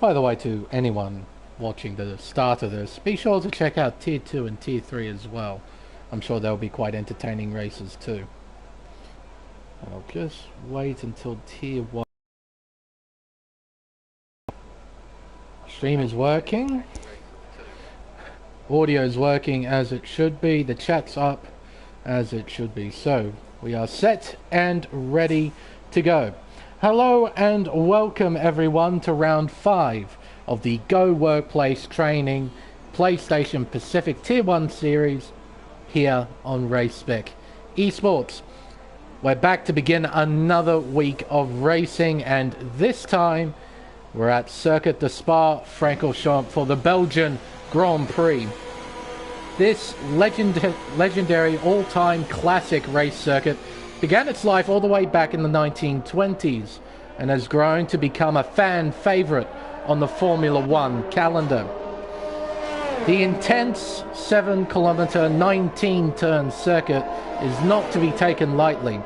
By the way, to anyone watching the start of this, be sure to check out Tier 2 and Tier 3 as well. I'm sure they'll be quite entertaining races too. I'll just wait until Tier 1. Stream is working. Audio is working as it should be. The chat's up as it should be. So we are set and ready to go. Hello and welcome everyone to round 5 of the Go Workplace Training PlayStation Pacific Tier 1 series here on Race Spec Esports. We're back to begin another week of racing, and this time we're at Circuit de Spa-Francorchamps for the Belgian Grand Prix. This legendary all-time classic race circuit began its life all the way back in the 1920s and has grown to become a fan favorite on the Formula One calendar. The intense 7-kilometer, 19-turn circuit is not to be taken lightly.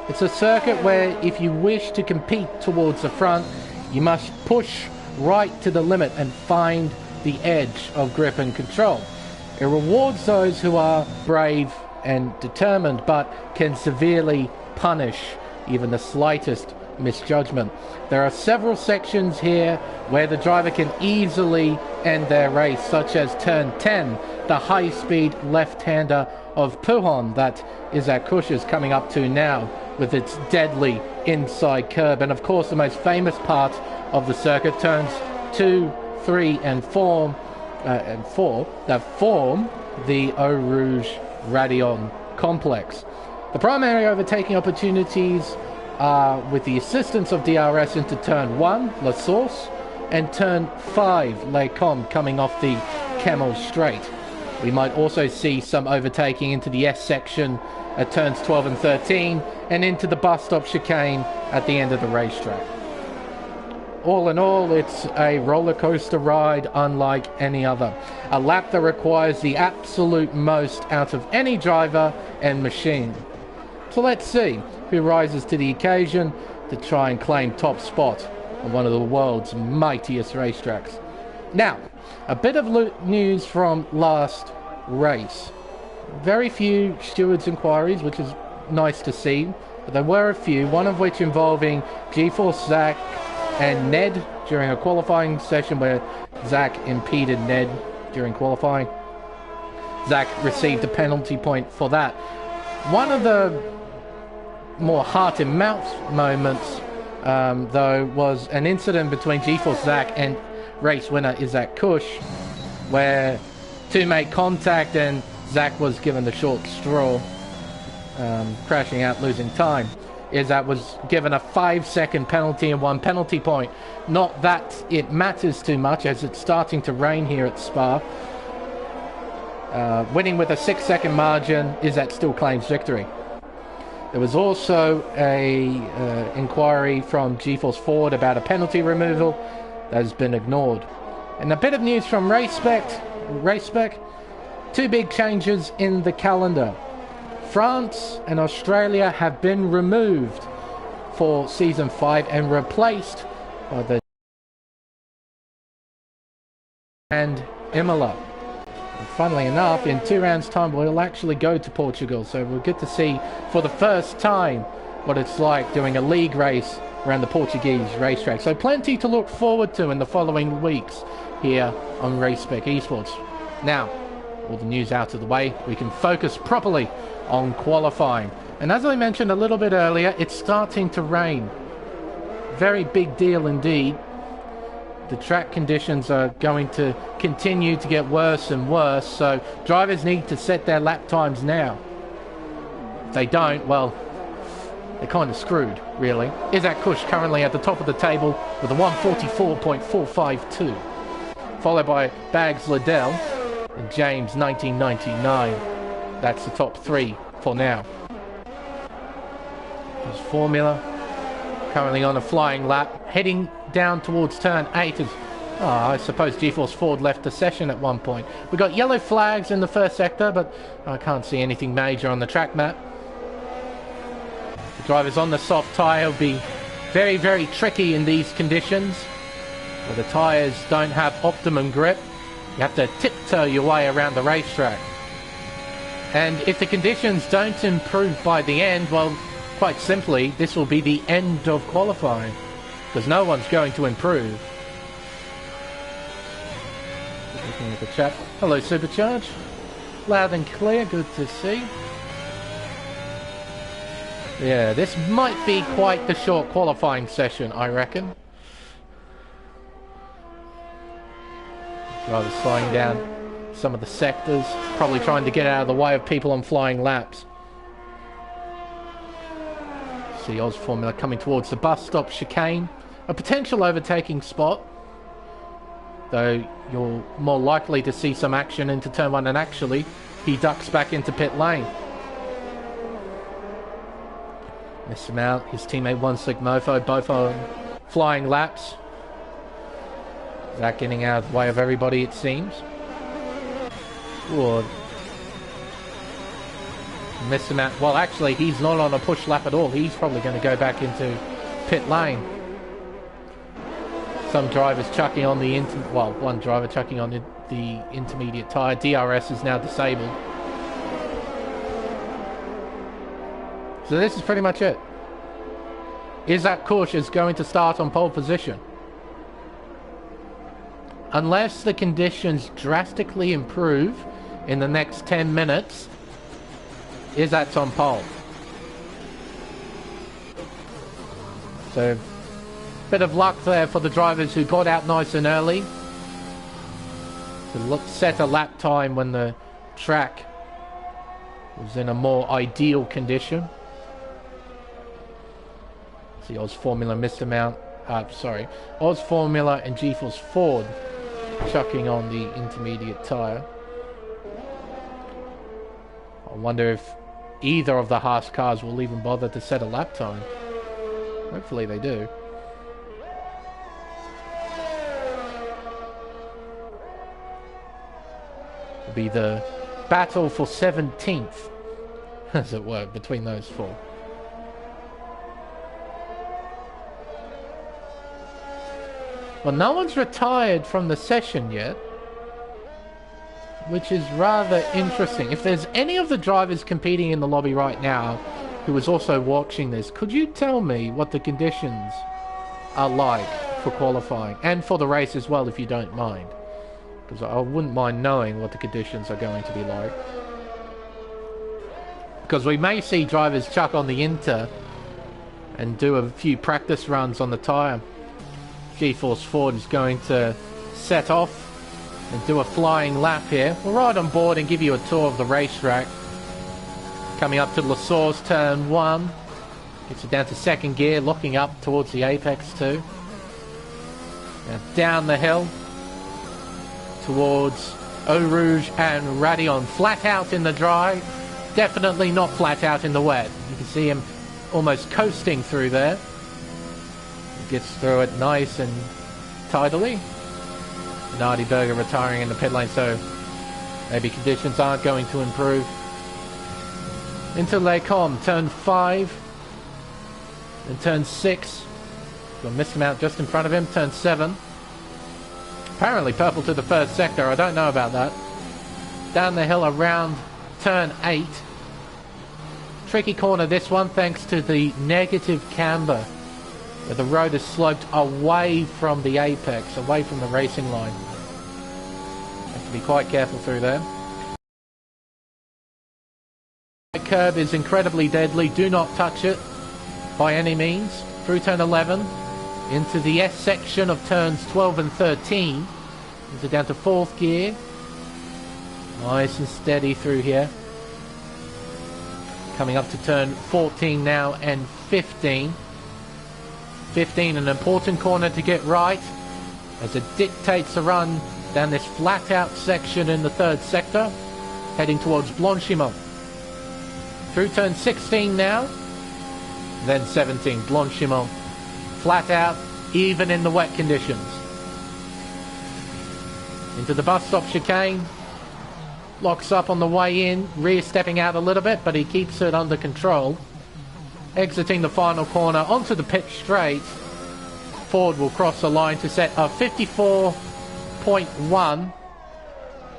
It's a circuit where if you wish to compete towards the front, you must push right to the limit and find the edge of grip and control. It rewards those who are brave and determined, but can severely punish even the slightest misjudgment. There are several sections here where the driver can easily end their race, such as turn 10, the high-speed left-hander of Pujon that Isaac Kush is coming up to now with its deadly inside curb, and of course the most famous part of the circuit, turns 2, 3 and 4 that form the Eau Rouge Radion complex. The primary overtaking opportunities are with the assistance of DRS into turn 1, La Source, and turn 5, Les Combes, coming off the Camel Straight. We might also see some overtaking into the S section at turns 12 and 13, and into the bus stop chicane at the end of the racetrack. All in all, it's a roller coaster ride unlike any other. A lap that requires the absolute most out of any driver and machine. So let's see who rises to the occasion to try and claim top spot on one of the world's mightiest racetracks. Now, a bit of news from last race. Very few stewards' inquiries, which is nice to see, but there were a few, one of which involving GeForce Zach and Ned during a qualifying session where Zach impeded Ned during qualifying. Zach received a penalty point for that. One of the more heart and mouth moments, though, was an incident between GeForce Zach and race winner Isaac Kush, where two made contact and Zach was given the short straw, crashing out, losing time. Isaac was given a 5-second penalty and 1 penalty point. Not that it matters too much, as it's starting to rain here at Spa. Winning with a 6-second margin, Isaac still claims victory. There was also a inquiry from GeForce Ford about a penalty removal that has been ignored. And a bit of news from Race Spec. 2 big changes in the calendar. France and Australia have been removed for Season 5 and replaced by the and Imola. And funnily enough, in 2 rounds' time, we'll actually go to Portugal, so we'll get to see for the first time what it's like doing a league race around the Portuguese racetrack. So plenty to look forward to in the following weeks here on Race Spec Esports. Now, all the news out of the way, we can focus properly on qualifying. And as I mentioned a little bit earlier, it's starting to rain. Very big deal indeed. The track conditions are going to continue to get worse and worse, so drivers need to set their lap times now. If they don't, well, they're kind of screwed, really. Isaac Kush currently at the top of the table with a 144.452, followed by Bags Liddell and James 1999. That's the top 3 for now. There's Formula currently on a flying lap, heading down towards turn 8 as I suppose GeForce Ford left the session at one point. We got yellow flags in the first sector, but I can't see anything major on the track map. Drivers on the soft tyre will be very, very tricky in these conditions, where the tyres don't have optimum grip. You have to tiptoe your way around the racetrack. And if the conditions don't improve by the end, well, quite simply, this will be the end of qualifying, because no one's going to improve. Looking at the chat. Hello, Supercharge. Loud and clear, good to see. Yeah, this might be quite the short qualifying session, I reckon. Drivers slowing down some of the sectors, probably trying to get out of the way of people on flying laps. See Oz Formula coming towards the bus stop chicane. A potential overtaking spot, though you're more likely to see some action into turn one, and actually he ducks back into pit lane. Missed him out. His teammate One Slick Mofo, both on flying laps. Zach getting out of the way of everybody, it seems. Ooh. Missed him out. Well, actually, he's not on a push lap at all. He's probably going to go back into pit lane. Some drivers chucking on the one driver chucking on the intermediate tyre. DRS is now disabled. So this is pretty much it. Isaac Kush is going to start on pole position. Unless the conditions drastically improve in the next 10 minutes, Isaac's on pole. So, bit of luck there for the drivers who got out nice and early to set a lap time when the track was in a more ideal condition. See, Oz Formula missed him out. Oz Formula and GeForce Ford chucking on the intermediate tyre. I wonder if either of the Haas cars will even bother to set a lap time. Hopefully they do. It'll be the battle for 17th, as it were, between those four. Well, no one's retired from the session yet, which is rather interesting. If there's any of the drivers competing in the lobby right now who is also watching this, could you tell me what the conditions are like for qualifying and for the race as well, if you don't mind? Because I wouldn't mind knowing what the conditions are going to be like. Because we may see drivers chuck on the Inter and do a few practice runs on the tyre. GeForce Ford is going to set off and do a flying lap here. We'll ride on board and give you a tour of the racetrack. Coming up to La Source, turn 1. Gets it down to second gear, looking up towards the apex too. Now down the hill towards Eau Rouge and Radion. Flat out in the dry, definitely not flat out in the wet. You can see him almost coasting through there. Gets through it nice and tidily. Nardi Berger retiring in the pit lane, so maybe conditions aren't going to improve. Into Lecom, turn 5. And turn 6. We'll miss him out just in front of him, turn 7. Apparently purple to the first sector, I don't know about that. Down the hill around turn 8. Tricky corner this one, thanks to the negative camber, where the road is sloped away from the apex, away from the racing line. Have to be quite careful through there. The curb is incredibly deadly, do not touch it by any means. Through turn 11, into the S section of turns 12 and 13. Into down to 4th gear. Nice and steady through here. Coming up to turn 14 now and 15. 15, an important corner to get right, as it dictates a run down this flat out section in the 3rd sector, heading towards Blanchimont. Through turn 16 now, then 17, Blanchimont. Flat out, even in the wet conditions. Into the bus stop chicane, locks up on the way in, rear stepping out a little bit, but he keeps it under control. exiting the final corner onto the pitch straight. Ford will cross the line to set a 54.1,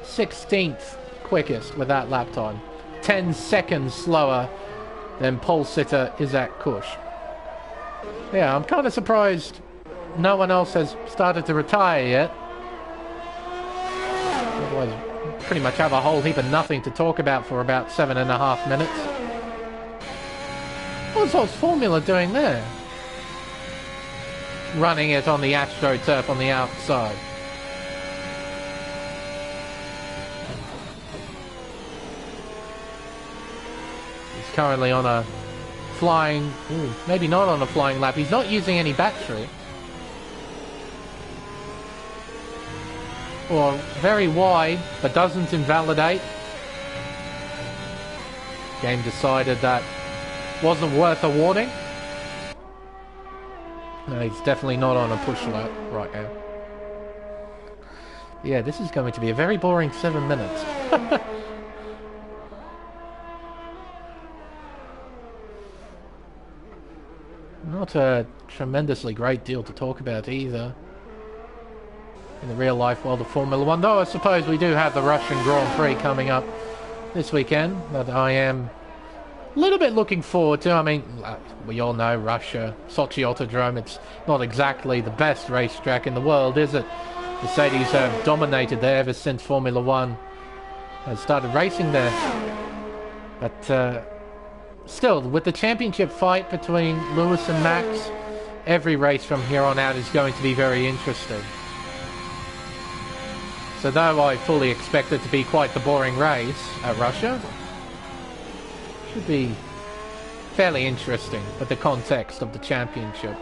16th quickest with that lap time. 10 seconds slower than pole sitter Isaac Kush. Yeah, I'm kind of surprised no one else has started to retire yet. Otherwise, pretty much have a whole heap of nothing to talk about for about 7.5 minutes. What was Formula doing there? Running it on the AstroTurf on the outside. He's currently on a flying... Ooh, maybe not on a flying lap. He's not using any battery. Or very wide, but doesn't invalidate. Game decided that wasn't worth awarding. No, he's definitely not on a push lap right now. Yeah, this is going to be a very boring 7 minutes. Not a tremendously great deal to talk about either in the real life world of Formula One, though I suppose we do have the Russian Grand Prix coming up this weekend that I am a little bit looking forward to. I mean, we all know Russia, Sochi Autodrome, it's not exactly the best racetrack in the world, is it? Mercedes have dominated there ever since Formula One has started racing there. But still, with the championship fight between Lewis and Max, every race from here on out is going to be very interesting. So though I fully expect it to be quite the boring race at Russia, should be fairly interesting with the context of the championship.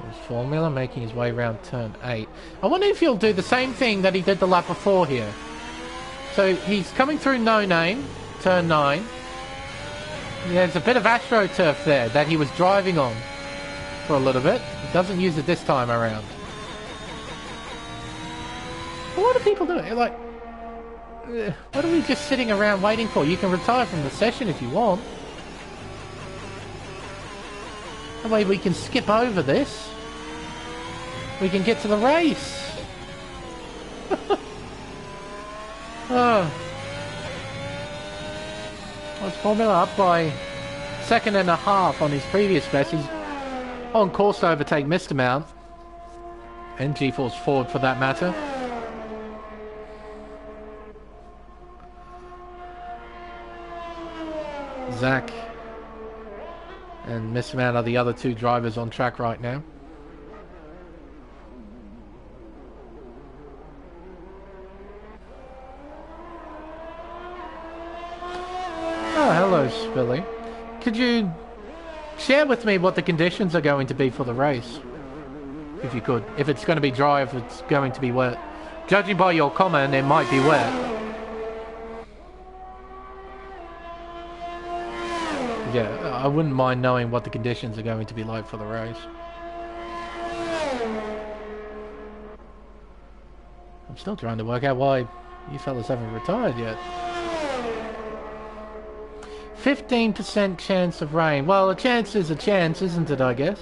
There's Formula making his way around turn 8. I wonder if he'll do the same thing that he did the lap before here. So he's coming through No Name, turn 9. There's a bit of AstroTurf there that he was driving on for a little bit. He doesn't use it this time around. What are people doing? Like, what are we just sitting around waiting for? You can retire from the session if you want. That way we can skip over this. We can get to the race. Oh. Well, Formula up by 2.5 on his previous best. He's on course to overtake Mr. Mount. And G-Force Ford for that matter. Zach and Mr. Mount are the other two drivers on track right now. Oh, hello, Spilly. Could you share with me what the conditions are going to be for the race? If you could. If it's going to be dry, if it's going to be wet. Judging by your comment, it might be wet. Yeah, I wouldn't mind knowing what the conditions are going to be like for the race. I'm still trying to work out why you fellas haven't retired yet. 15% chance of rain. Well, a chance is a chance, isn't it, I guess?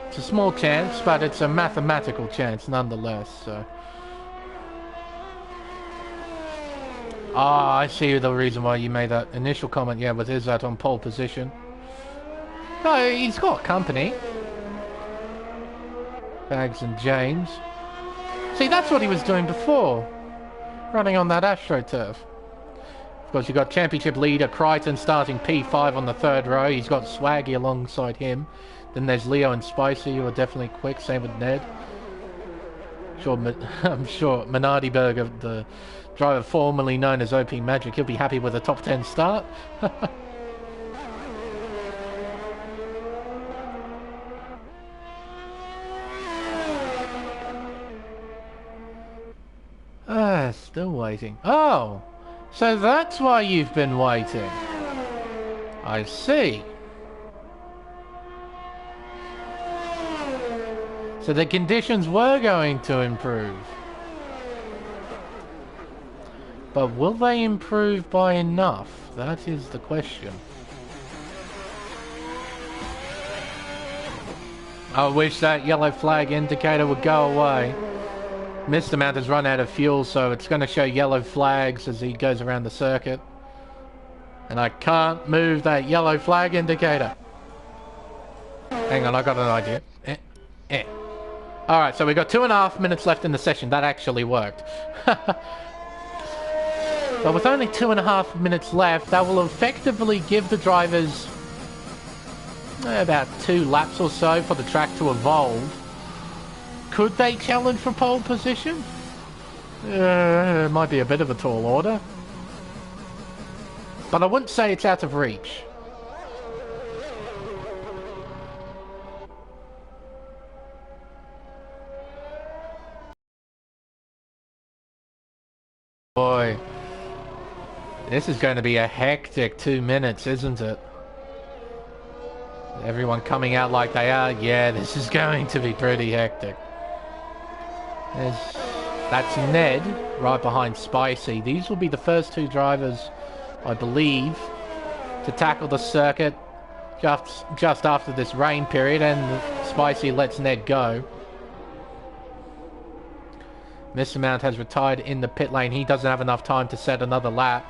It's a small chance, but it's a mathematical chance nonetheless, so... Ah, I see the reason why you made that initial comment, yeah, with Izzat on pole position. No, he's got company. Bags and James. See, that's what he was doing before. Running on that AstroTurf. Of course, you've got championship leader Crichton starting P5 on the third row. He's got Swaggy alongside him. Then there's Leo and Spicy, who are definitely quick. Same with Ned. I'm sure Minardi Berger, the driver formerly known as OP Magic, he'll be happy with a top 10 start. Still waiting. Oh, so that's why you've been waiting. I see. So the conditions were going to improve. But will they improve by enough? That is the question. I wish that yellow flag indicator would go away. Mr. Mount has run out of fuel, so it's going to show yellow flags as he goes around the circuit. And I can't move that yellow flag indicator. Hang on, I got an idea. Alright, so we've got 2.5 minutes left in the session. That actually worked. But with only 2.5 minutes left, that will effectively give the drivers about 2 laps or so for the track to evolve. Could they challenge for pole position? It might be a bit of a tall order. But I wouldn't say it's out of reach. Boy, this is going to be a hectic 2 minutes, isn't it? Everyone coming out like they are. Yeah, this is going to be pretty hectic. That's Ned right behind Spicy. These will be the first 2 drivers, I believe, to tackle the circuit just after this rain period, and Spicy lets Ned go. Mr. Mount has retired in the pit lane. He doesn't have enough time to set another lap.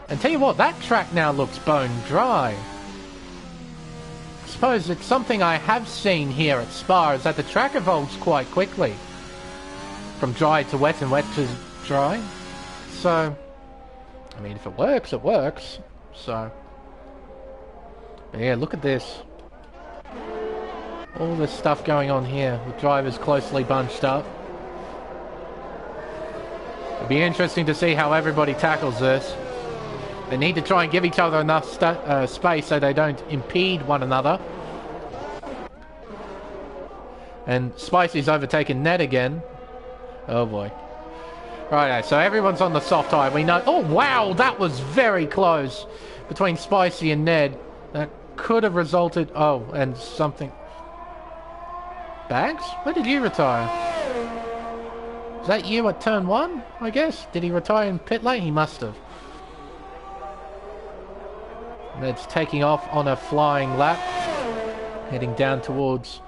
And tell you what, that track now looks bone dry. I suppose it's something I have seen here at Spa, is that the track evolves quite quickly. From dry to wet and wet to dry. So, I mean, if it works, it works. So, but yeah, look at this. All this stuff going on here, with drivers closely bunched up. It'll be interesting to see how everybody tackles this. They need to try and give each other enough space so they don't impede one another. And Spicy's overtaken Ned again. Oh boy. Right, so everyone's on the soft tire. We know... Oh wow, that was very close between Spicy and Ned. That could have resulted... Oh, and something... Bags? Where did you retire? Is that you at turn 1, I guess? Did he retire in pit lane? He must have. Ned's taking off on a flying lap, heading down towards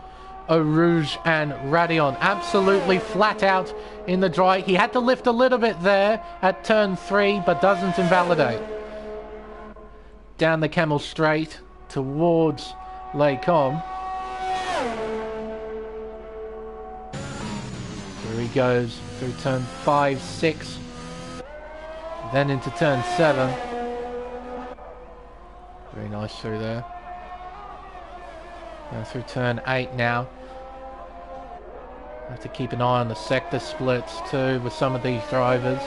Eau Rouge and Radion. Absolutely flat out in the dry. He had to lift a little bit there at turn 3, but doesn't invalidate. Down the Camel Straight towards Les Combes. Here he goes through turn 5, 6, then into turn 7. Very nice through there. Going through turn 8 now. Have to keep an eye on the sector splits too with some of these drivers.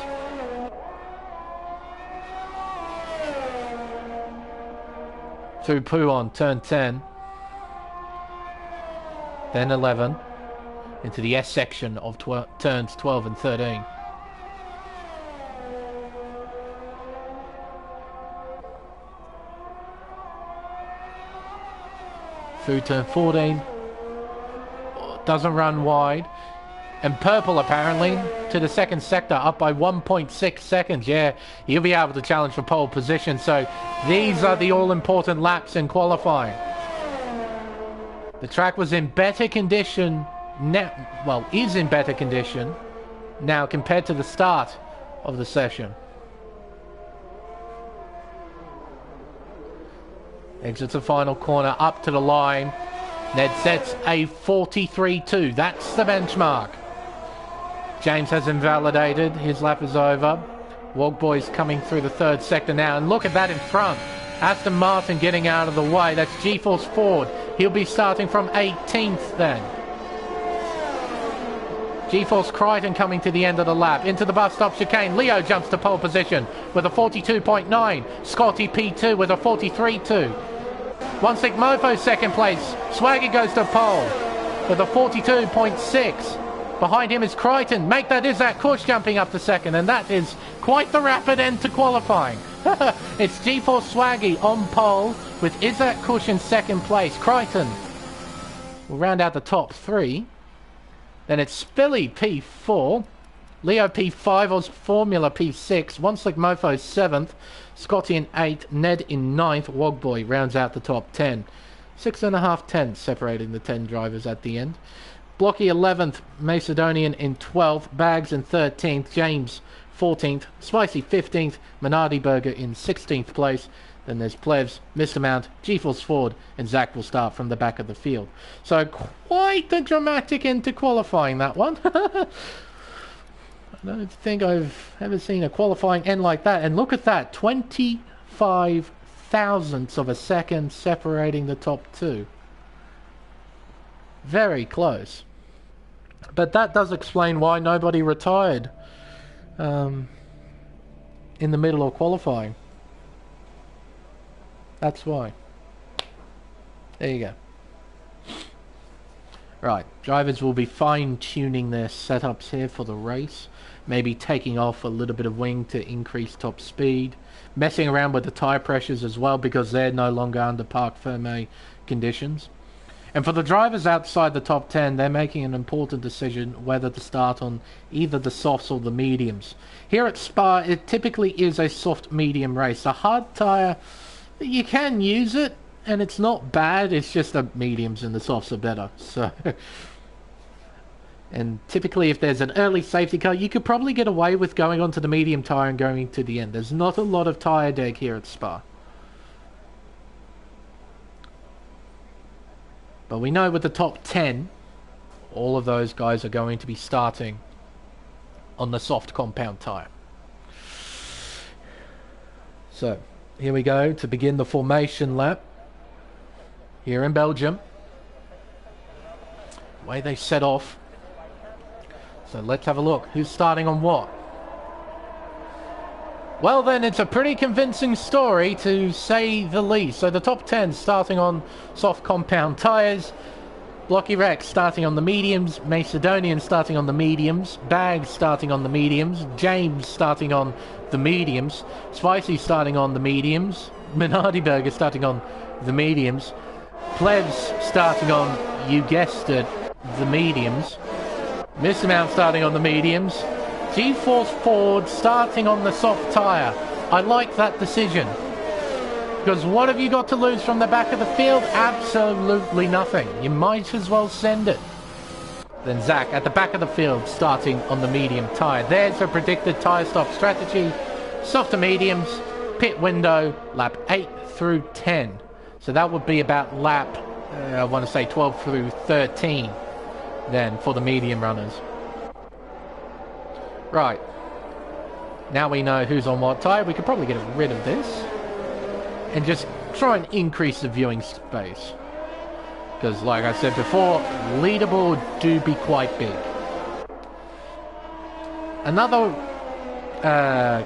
Through Pouhon, turn 10. Then 11. Into the S section of turns 12 and 13. Through turn 14. Doesn't run wide. And Purple apparently to the second sector, up by 1.6 seconds. Yeah, he'll be able to challenge for pole position. So these are the all-important laps in qualifying. The track was in better condition now, well, is in better condition now compared to the start of the session. Exits the final corner, up to the line. Ned sets a 43.2. That's the benchmark. James has invalidated. His lap is over. Wog Boys coming through the third sector now. And look at that in front. Aston Martin getting out of the way. That's G-Force Ford. He'll be starting from 18th then. G-Force Crichton coming to the end of the lap. Into the bus stop chicane. Leo jumps to pole position with a 42.9. Scotty P2 with a 43.2. One Stick Mofo second place. Swaggy goes to pole with a 42.6. Behind him is Crichton. Make that Isaac Kush jumping up to second. And that is quite the rapid end to qualifying. It's G-Force Swaggy on pole with Isaac Kush in second place. Crichton will round out the top 3. Then it's Philly P4. Leo P5, Oz Formula P6, One Slick Mofo 7th, Scotty in 8th, Ned in 9th, Wogboy rounds out the top 10. 6.5 tenths separating the 10 drivers at the end. Blocky 11th, Macedonian in 12th, Bags in 13th, James 14th, Spicy 15th, Minardi Burger in 16th place. Then there's Plevs, Mr. Mount, G-Force Ford, and Zach will start from the back of the field. So quite the dramatic end to qualifying, that one. I don't think I've ever seen a qualifying end like that. And look at that, 25 thousandths of a second separating the top two. Very close. But that does explain why nobody retired in the middle of qualifying. That's why. There you go. Right, drivers will be fine-tuning their setups here for the race. Maybe taking off a little bit of wing to increase top speed. Messing around with the tyre pressures as well, because they're no longer under parc fermé conditions. And for the drivers outside the top 10, they're making an important decision whether to start on either the softs or the mediums. Here at Spa, it typically is a soft-medium race. A hard tyre, you can use it, and it's not bad. It's just the mediums and the softs are better. So, and typically if there's an early safety car, you could probably get away with going onto the medium tyre and going to the end. There's not a lot of tyre deg here at Spa. But we know with the top 10, all of those guys are going to be starting on the soft compound tyre. So, here we go to begin the formation lap here in Belgium. The way they set off. So let's have a look. Who's starting on what? Well then, it's a pretty convincing story to say the least. So the top 10 starting on soft compound tyres. Blocky Rex starting on the mediums. Macedonian starting on the mediums. Bags starting on the mediums. James starting on the mediums. Spicy starting on the mediums. Minardi Burger starting on the mediums. Plebs starting on, you guessed it, the mediums. Mr. Mount starting on the mediums. G-Force Ford starting on the soft tyre. I like that decision. Because what have you got to lose from the back of the field? Absolutely nothing. You might as well send it. Then Zach at the back of the field starting on the medium tyre. There's a predicted tyre stop strategy. Softer mediums, pit window, lap 8 through 10. So that would be about lap, I want to say 12 through 13 then for the medium runners. Right. Now we know who's on what tyre. We could probably get rid of this and just try and increase the viewing space. Because like I said before, leaderboard do be quite big. Another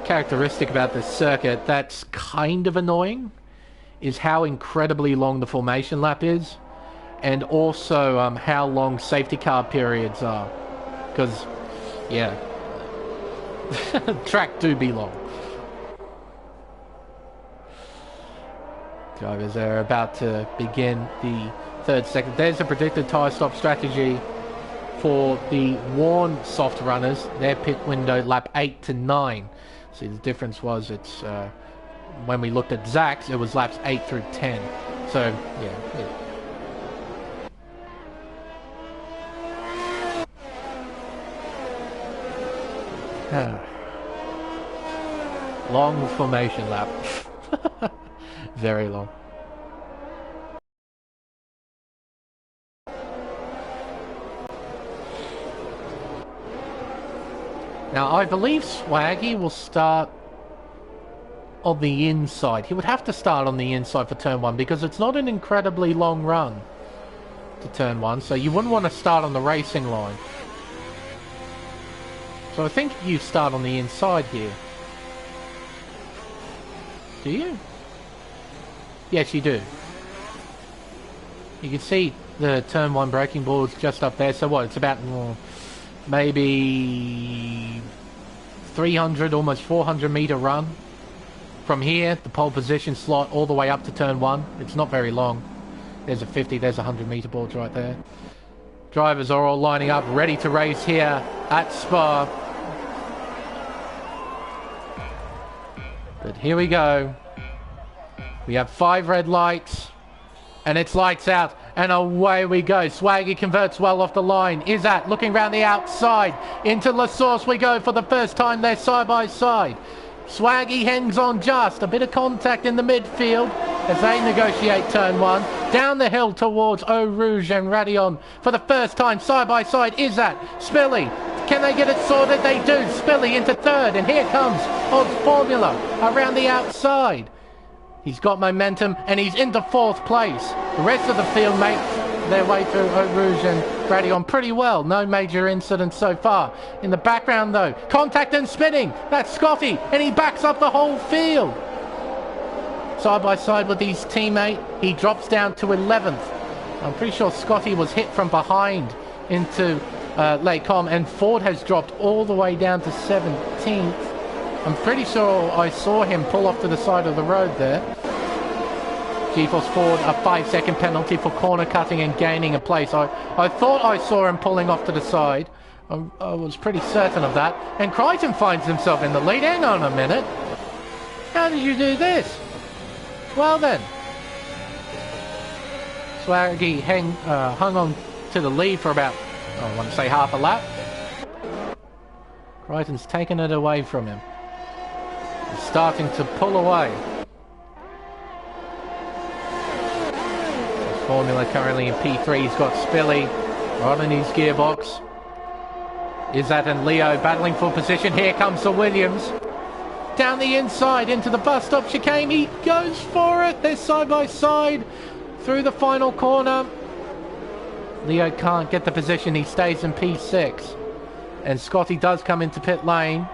characteristic about this circuit that's kind of annoying is how incredibly long the formation lap is, and also how long safety car periods are. Because, yeah, track do be long. Drivers are about to begin the third sector. There's a predicted tyre stop strategy for the worn soft runners. Their pit window lap 8 to 9. See, the difference was it's when we looked at Zach's, it was laps 8 through 10. So, yeah. Long formation lap. Very long. Now, I believe Swaggy will start on the inside. He would have to start on the inside for turn 1 because it's not an incredibly long run to turn 1, so you wouldn't want to start on the racing line. So I think you start on the inside here. Do you? Yes, you do. You can see the turn 1 braking boards just up there. So what? It's about maybe 300, almost 400 meter run. From here, the pole position slot all the way up to turn 1. It's not very long. There's a 50, there's a 100 meter board right there. Drivers are all lining up, ready to race here at Spa. But here we go. We have 5 red lights. And it's lights out. And away we go. Swaggy converts well off the line. Izzat looking round the outside. Into La Source we go for the first time. They're side by side. Swaggy hangs on just. A bit of contact in the midfield as they negotiate turn 1. Down the hill towards Eau Rouge and Radion for the first time. Side by side. Izzat. Spilly. Can they get it sorted? They do. Spilly into third. And here comes Odds Formula around the outside. He's got momentum and he's into 4th place. The rest of the field make their way through Eau Rouge and Radion pretty well. No major incidents so far. In the background though, contact and spinning. That's Scotty and he backs up the whole field. Side by side with his teammate, he drops down to 11th. I'm pretty sure Scotty was hit from behind into Lecom and Ford has dropped all the way down to 17th. I'm pretty sure I saw him pull off to the side of the road there. GeForce Ford, a 5-second penalty for corner cutting and gaining a place. I thought I saw him pulling off to the side. I was pretty certain of that. And Crichton finds himself in the lead. Hang on a minute. How did you do this? Well then. Swaggy hung on to the lead for about, I want to say half a lap. Crichton's taken it away from him. He's starting to pull away. Formula currently in P3. He's got Spilly right in his gearbox. Izzat and Leo battling for position. Here comes the Williams. Down the inside into the bus stop chicane. He goes for it. They're side by side through the final corner. Leo can't get the position. He stays in P6. And Scotty does come into pit lane.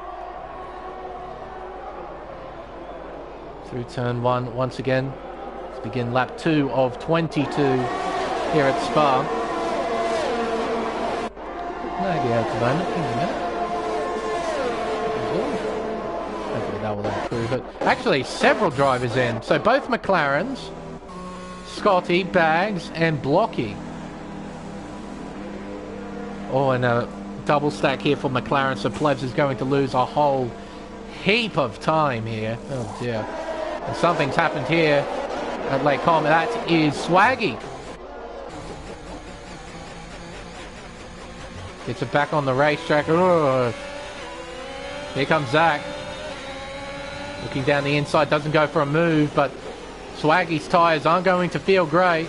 Through turn 1 once again. Let's begin lap 2 of 22 here at Spa. Maybe at the moment. Give me a minute. Hopefully that will improve it. Actually, several drivers in. So both McLarens, Scotty, Bags, and Blocky. Oh, and a double stack here for McLaren. So Plebs is going to lose a whole heap of time here. Oh dear. And something's happened here at Lake Com. That is Swaggy. Gets it back on the racetrack. Ugh. Here comes Zach. Looking down the inside, doesn't go for a move, but Swaggy's tyres aren't going to feel great.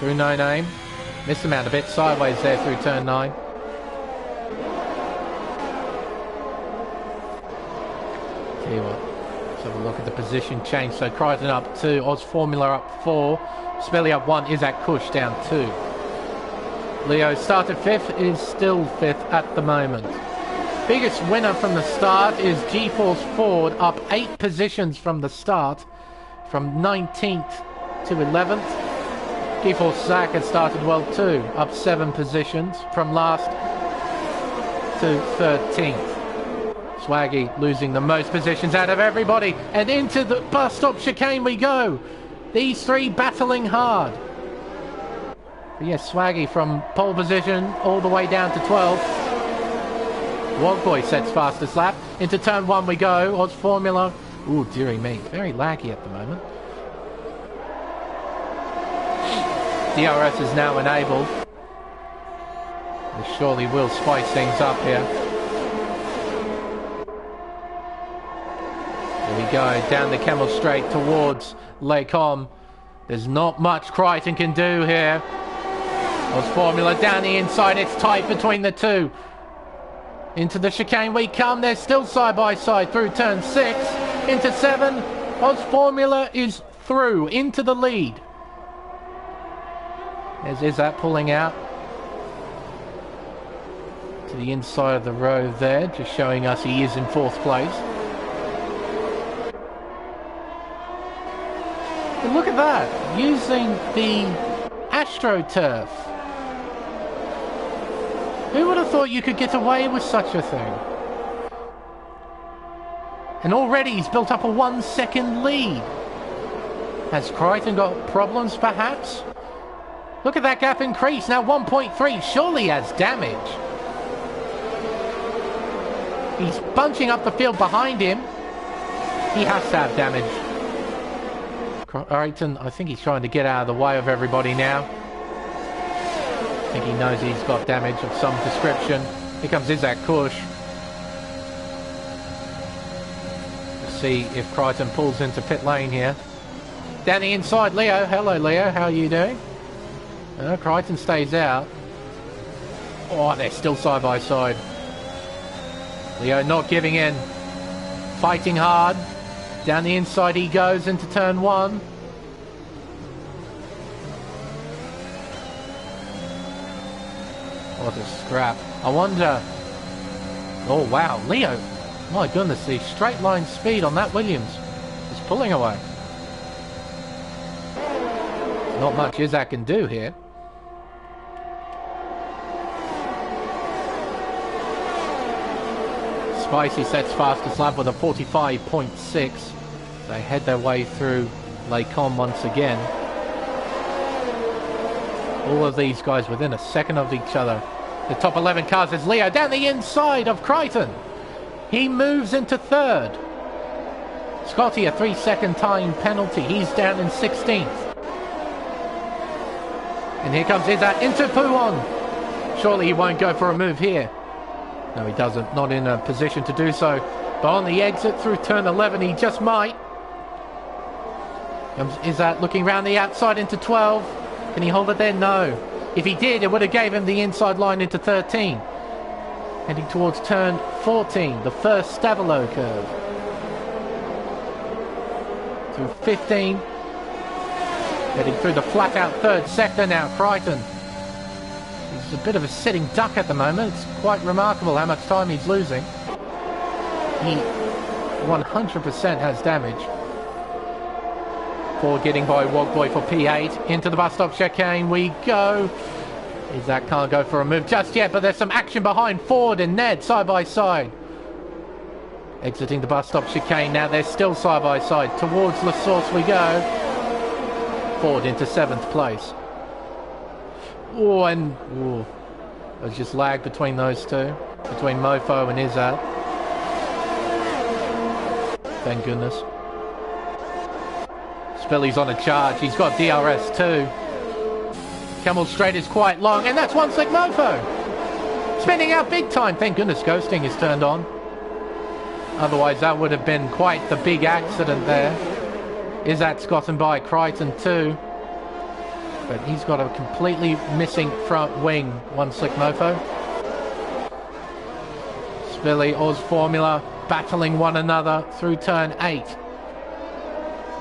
Through No Name. Missed him out a bit sideways there through turn 9. Tell you what, let's have a look at the position change. So Crichton up 2, Oz Formula up 4, Spelly up 1, Izzat Kush down 2. Leo started 5th, is still 5th at the moment. Biggest winner from the start is GeForce Ford, up 8 positions from the start, from 19th to 11th. GeForce Zach has started well too, up 7 positions from last to 13th. Swaggy losing the most positions out of everybody, and into the bus stop chicane we go. These 3 battling hard. But yes, Swaggy from pole position all the way down to 12th. Wogboy sets fastest lap. Into turn 1 we go. Oz Formula. Ooh, dearie me. Very laggy at the moment. DRS is now enabled. This surely will spice things up here. Here we go, down the Camel Straight towards Lake Com. There's not much Crichton can do here. Oz Formula down the inside, it's tight between the two. Into the chicane we come, they're still side by side through turn 6. Into 7, Oz Formula is through, into the lead. There's Izzat pulling out. To the inside of the row there, just showing us he is in 4th place. But look at that, using the AstroTurf. Who would have thought you could get away with such a thing? And already he's built up a 1-second lead. Has Crichton got problems perhaps? Look at that gap increase, now 1.3, surely has damage. He's bunching up the field behind him. He has to have damage. Crichton, I think he's trying to get out of the way of everybody now. I think he knows he's got damage of some description. Here comes Isaac Kush. Let's see if Crichton pulls into pit lane here. Down the inside, Leo. Hello, Leo. How are you doing? Crichton stays out. Oh, they're still side by side. Leo not giving in. Fighting hard. Down the inside he goes into turn 1. What a scrap. I wonder... Oh, wow. Leo. My goodness, the straight line speed on that Williams is pulling away. Not much Isaac can do here. Spicy sets fastest lap with a 45.6. They head their way through Lacon once again. All of these guys within a second of each other. The top 11 cars is Leo down the inside of Crichton. He moves into 3rd. Scotty, a 3-second time penalty. He's down in 16th. And here comes Izzat into Pouon. Surely he won't go for a move here. No, he doesn't. Not in a position to do so. But on the exit through turn 11, he just might. Comes Izzat looking around the outside into 12. Can he hold it there? No. If he did, it would have gave him the inside line into 13. Heading towards turn 14, the first Stavilo curve. Through 15. Heading through the flat-out 3rd sector now, Crichton. He's a bit of a sitting duck at the moment. It's quite remarkable how much time he's losing. He 100% has damage. Forward getting by Wogboy for P8. Into the bus stop chicane we go. Isaac can't go for a move just yet, but there's some action behind Ford and Ned side by side. Exiting the bus stop chicane now. They're still side by side. Towards La Source we go. Ford into 7th place. Oh, and there's just lag between those two, between Mofo and Izzat. Thank goodness. Spilly's on a charge. He's got DRS too. Camel Straight is quite long, and that's One Slick Mofo spinning out big time. Thank goodness ghosting is turned on. Otherwise, that would have been quite the big accident there. Izzat's gotten by Crichton too. But he's got a completely missing front wing. One Slick Mofo. Spilly, Oz Formula battling one another through turn 8.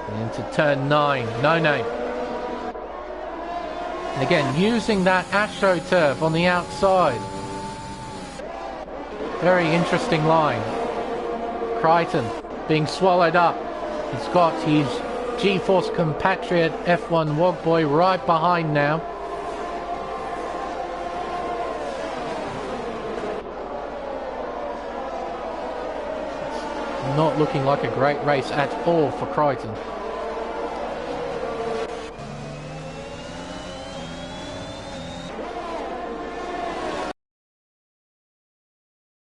And into turn 9. No name. And again, using that AstroTurf on the outside. Very interesting line. Crichton being swallowed up. He's got his G-Force compatriot F1 Wogboy right behind now. It's not looking like a great race at all for Crichton.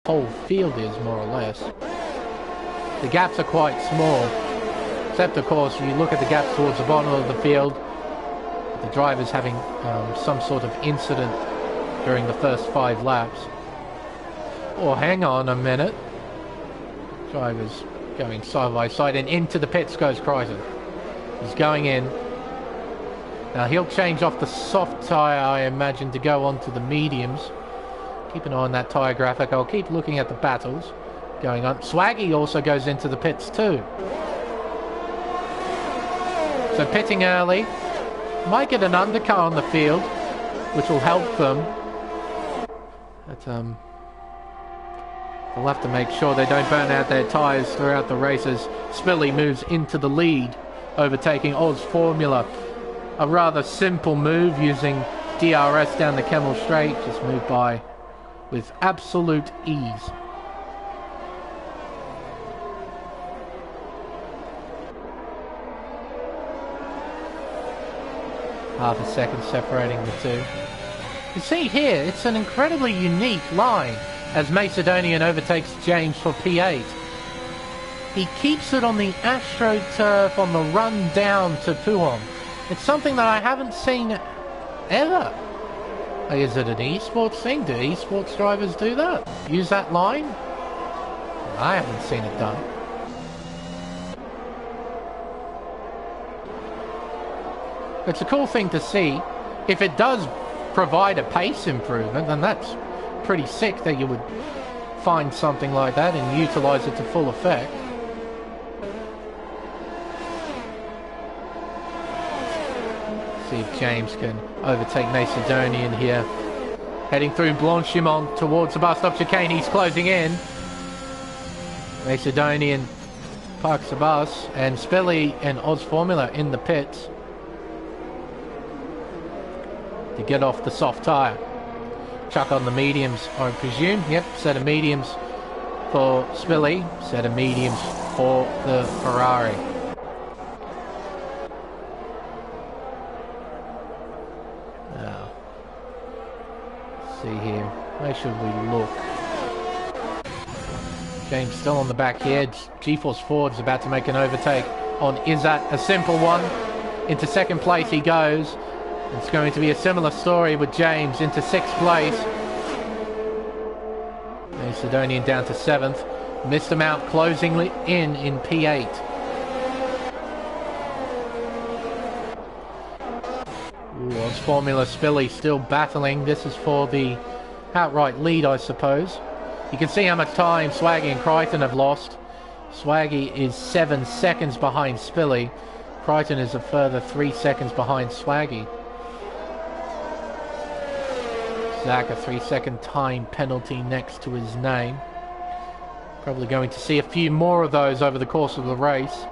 Whole field is more or less. The gaps are quite small. Except, of course, you look at the gaps towards the bottom of the field, the driver's having some sort of incident during the first 5 laps. Oh, hang on a minute. Driver's going side by side, and into the pits goes Crichton. He's going in. Now, he'll change off the soft tyre, I imagine, to go on to the mediums. Keep an eye on that tyre graphic. I'll keep looking at the battles going on. Swaggy also goes into the pits too. So pitting early, might get an undercar on the field, which will help them. But they'll have to make sure they don't burn out their tyres throughout the races. Spilly moves into the lead, overtaking Oz Formula. A rather simple move using DRS down the Camel Straight, just moved by with absolute ease. Half a second separating the two. You see here, it's an incredibly unique line. as Macedonian overtakes James for P8. He keeps it on the AstroTurf on the run down to Puon. It's something that I haven't seen ever. Is it an esports thing? Do esports drivers do that? Use that line? I haven't seen it done. It's a cool thing to see. If it does provide a pace improvement, then that's pretty sick that you would find something like that and utilize it to full effect. See if James can overtake Macedonian here. Heading through Blanchimont towards the bus stop chicane. He's closing in. Macedonian parks the bus, and Spilly and Oz Formula in the pits to get off the soft tyre. Chuck on the mediums, I presume. Yep, set of mediums for Spilly, set of mediums for the Ferrari. Now, let's see here. Where should we look? James still on the back here. G-Force Ford's about to make an overtake on Izzat. A simple one. Into second place he goes. It's going to be a similar story with James into 6th place. Macedonian down to 7th. Missed him out closing in P8. Oz Formula Spilly still battling. This is for the outright lead, I suppose. You can see how much time Swaggy and Crichton have lost. Swaggy is 7 seconds behind Spilly. Crichton is a further 3 seconds behind Swaggy. Zach, a 3-second time penalty next to his name. Probably going to see a few more of those over the course of the race.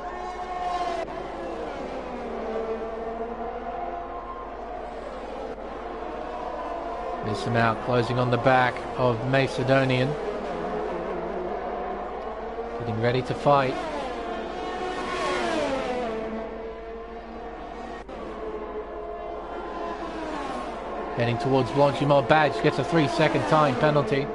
Miss him out, closing on the back of Macedonian. Getting ready to fight. Heading towards Blanchimont. Badge gets a 3-second time penalty.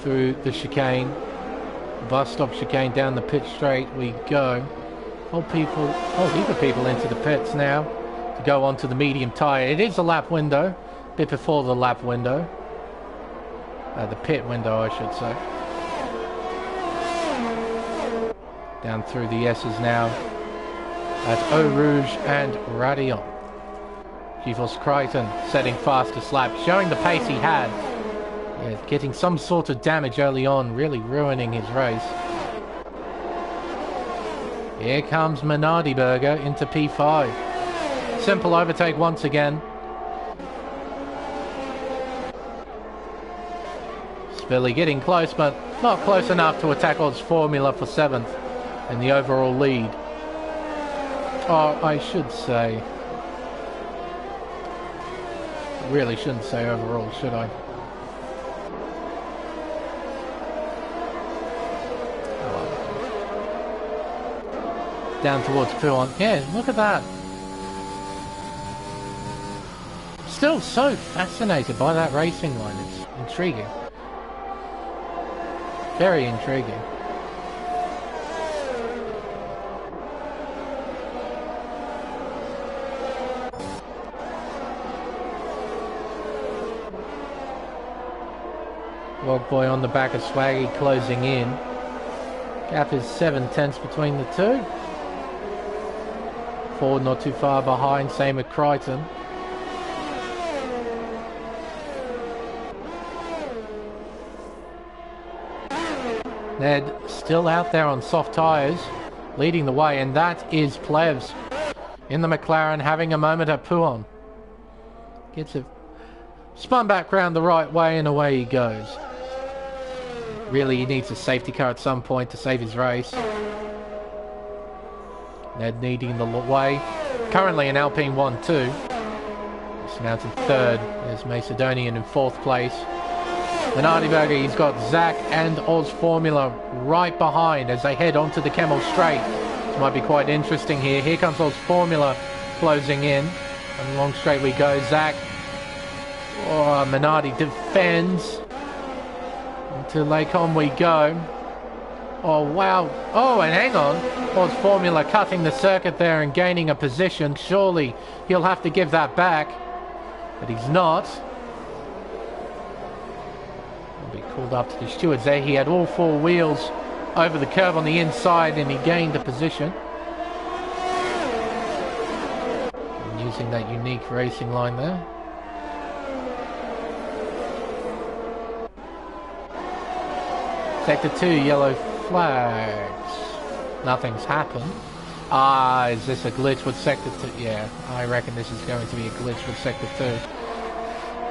Through the chicane, bus stop chicane, down the pit straight we go. These are people into the pits now to go onto the medium tyre. It is a lap window, a bit before the lap window. The pit window, I should say. Down through the S's now at Eau Rouge and Radion. G-Force Crichton setting fastest lap, showing the pace he had. Yeah, getting some sort of damage early on, really ruining his race. Here comes Minardi Burger into P5. Simple overtake once again. Spilly getting close, but not close enough to attack Oz Formula for 7th in the overall lead. Oh, I should say. Really shouldn't say overall, should I? Down towards Puon. Yeah, look at that. Still so fascinated by that racing line. It's intriguing. Very intriguing. Log Boy on the back of Swaggy closing in. Gap is 7/10 between the two. Ford not too far behind, same with Crichton. Ned still out there on soft tyres, leading the way, and that is Plebs in the McLaren having a moment at Puon. Gets it spun back round the right way and away he goes. Really, he needs a safety car at some point to save his race. Ned needing the way. Currently in Alpine 1-2. Dismounted 3rd. There's Macedonian in 4th place. Minardi Burger, he's got Zach and Oz Formula right behind as they head onto the Camel Straight. This might be quite interesting here. Here comes Oz Formula closing in. And long straight we go. Zach. Oh, Minardi defends. Into Lacon we go. Oh, wow. Oh, and hang on. Oz Formula cutting the circuit there and gaining a position. Surely he'll have to give that back. But he's not. He'll be called up to the stewards there. He had all four wheels over the curve on the inside and he gained a position. And using that unique racing line there. Sector 2, yellow flags. Nothing's happened. Ah, is this a glitch with Sector 2? Yeah, I reckon this is going to be a glitch with Sector 2.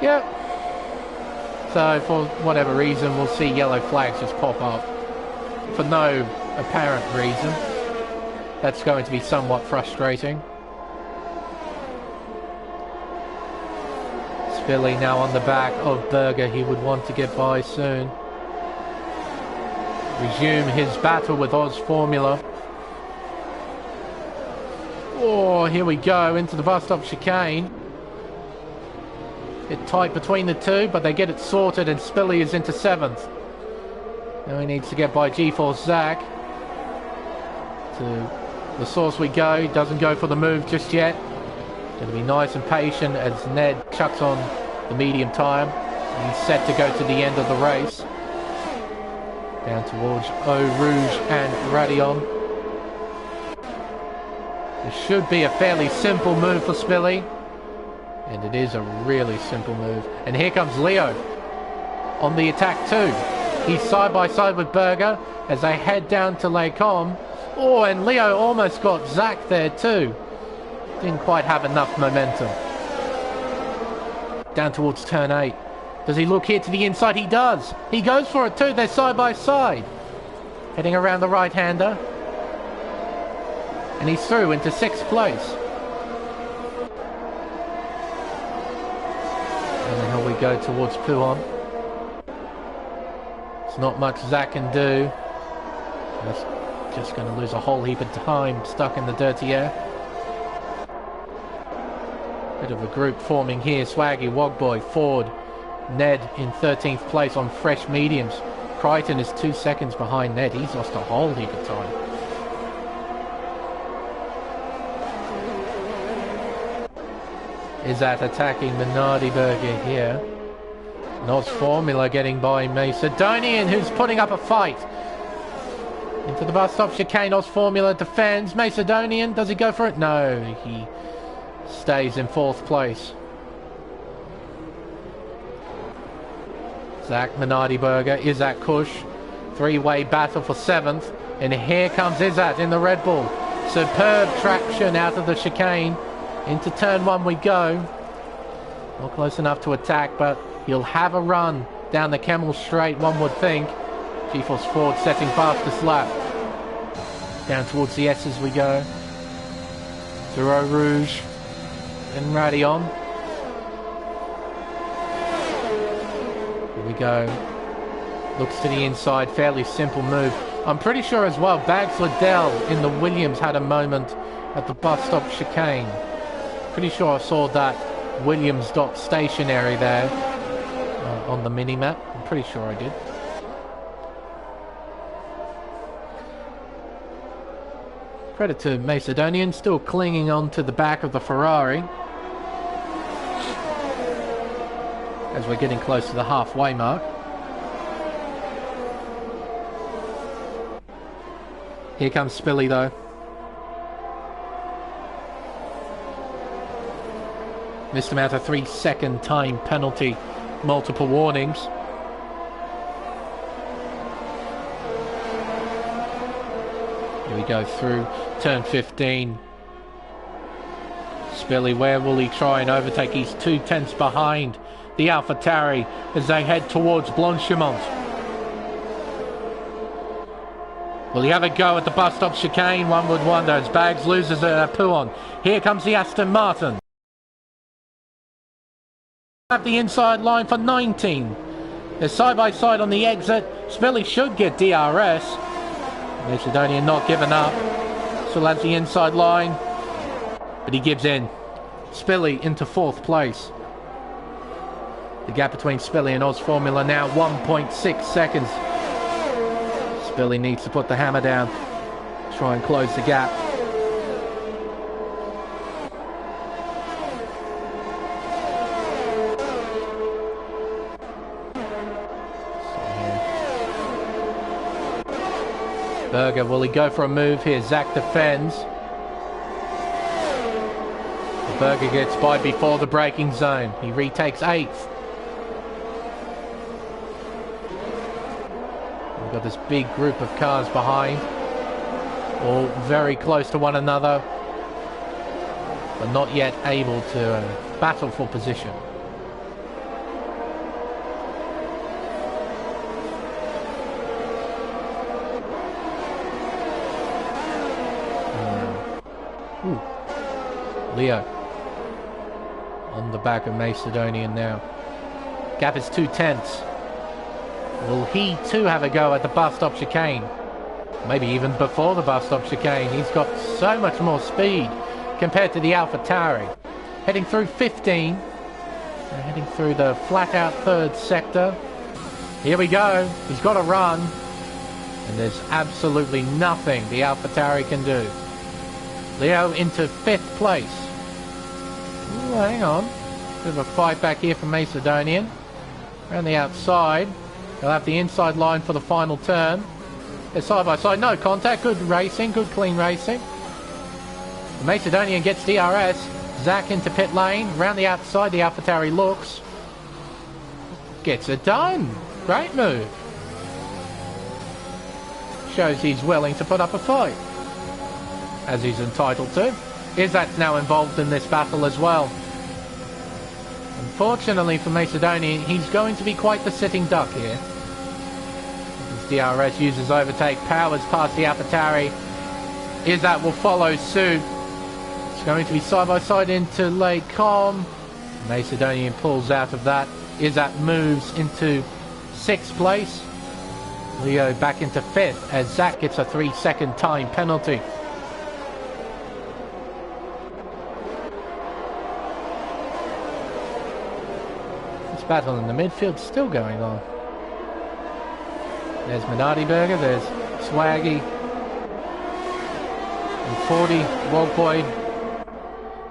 Yep. So, for whatever reason, we'll see yellow flags just pop up. For no apparent reason. That's going to be somewhat frustrating. Spilly now on the back of Berger. He would want to get by soon. Resume his battle with Oz Formula. Oh, here we go into the bus stop chicane. It's tight between the two, but they get it sorted and Spilly is into 7th. Now he needs to get by G-Force Zach. To the source we go. He doesn't go for the move just yet. Going to be nice and patient as Ned chucks on the medium tyre. He's set to go to the end of the race. Down towards Eau Rouge and Radion. It should be a fairly simple move for Spilly. And it is a really simple move. And here comes Leo on the attack too. He's side by side with Berger as they head down to Lacombe. Oh, and Leo almost got Zach there too. Didn't quite have enough momentum. Down towards turn 8. Does he look here to the inside? He does. He goes for it too. They're side by side. Heading around the right-hander. And he's through into 6th place. And then here we go towards Pouhon. It's not much Zach can do. That's just going to lose a whole heap of time stuck in the dirty air. Bit of a group forming here. Swaggy, Wogboy, Ford, Ned in 13th place on fresh mediums. Crichton is 2 seconds behind Ned. He's lost a whole heap of time. Is that attacking Minardi Burger here? Nos Formula getting by Macedonian, who's putting up a fight. Into the bus stop chicane. Nos Formula defends. Macedonian, does he go for it? No, he stays in 4th place. Zach, Minardi Burger, Izzat Kush. 3-way battle for 7th. And here comes Izzat in the Red Bull. Superb traction out of the chicane. Into turn 1 we go. Not close enough to attack, but he'll have a run down the Camel Straight, one would think. G-Force Ford setting fastest lap. Down towards the S's we go. Zero Rouge and Radion. Here we go. Looks to the inside, fairly simple move. I'm pretty sure as well Bags Liddell in the Williams had a moment at the bus stop chicane. Pretty sure I saw that Williams dot stationary there on the mini-map. I'm pretty sure I did. Credit to Macedonian, still clinging on to the back of the Ferrari. As we're getting close to the halfway mark. Here comes Spilly though. Missed him out a 3-second time penalty. Multiple warnings. Here we go through turn 15. Spilly, where will he try and overtake? He's 2 tenths behind the AlphaTauri as they head towards Blanchimont. Will he have a go at the bus stop chicane? One would wonder as Bags loses a Pouhon. Here comes the Aston Martin. At the inside line for 19. They're side by side on the exit. Spilly should get DRS. Macedonian not giving up. Still has the inside line. But he gives in. Spilly into 4th place. The gap between Spilly and Oz Formula now 1.6 seconds. Spilly needs to put the hammer down. Try and close the gap. Berger, will he go for a move here? Zach defends. Berger gets by before the braking zone. He retakes 8th. We've got this big group of cars behind. All very close to one another, but not yet able to battle for position. Leo on the back of Macedonian now. Gap is 2/10. Will he too have a go at the bus stop chicane? Maybe even before the bus stop chicane. He's got so much more speed compared to the AlphaTauri. Heading through 15. Heading through the flat out 3rd sector. Here we go. He's got to run. And there's absolutely nothing the AlphaTauri can do. Leo into 5th place. Ooh, hang on. Bit of a fight back here from Macedonian. Around the outside. They'll have the inside line for the final turn. They're side by side. No contact. Good racing. Good clean racing. The Macedonian gets DRS. Zach into pit lane. Around the outside, the AlphaTauri looks. Gets it done. Great move. Shows he's willing to put up a fight, as he's entitled to. Izak's now involved in this battle as well. Unfortunately for Macedonian, he's going to be quite the sitting duck here. His DRS uses overtake, powers past the AlphaTauri. Izak will follow suit. It's going to be side by side into Lake Com. Macedonian pulls out of that. Izak moves into 6th place. Leo back into 5th as Zach gets a 3-second time penalty. This battle in the midfield still going on. There's Minardi Berger, there's Swaggy, and 40, Wogboy,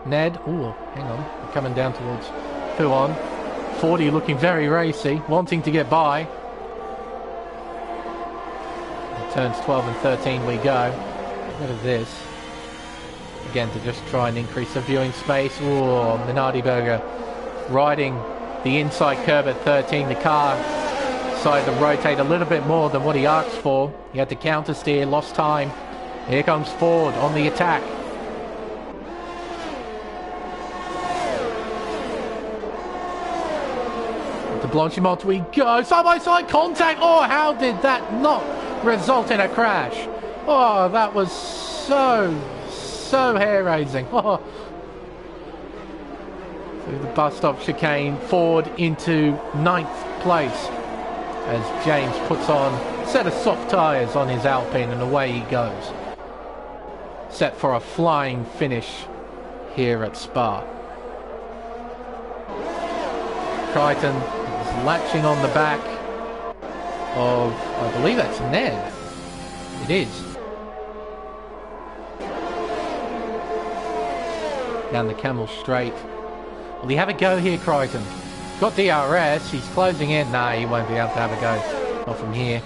Ned. Ooh, hang on, we're coming down towards Fuon. 40 looking very racy, wanting to get by. Turns 12 and 13 we go. Look at this. Again, to just try and increase the viewing space. Ooh, Minardi Berger riding the inside curb at 13. The car decided to rotate a little bit more than what he asked for. He had to counter steer, lost time. Here comes Ford on the attack. To Blanchimont we go. Side by side contact. Oh, how did that not result in a crash? Oh, that was so hair-raising. Oh. Through the bus stop chicane, Ford into 9th place as James puts on a set of soft tyres on his Alpine and away he goes. Set for a flying finish here at Spa. Crichton is latching on the back of, I believe that's Ned. It is. Down the Camel Straight. Will he have a go here, Crichton? Got DRS, he's closing in. Nah, he won't be able to have a go. Not from here.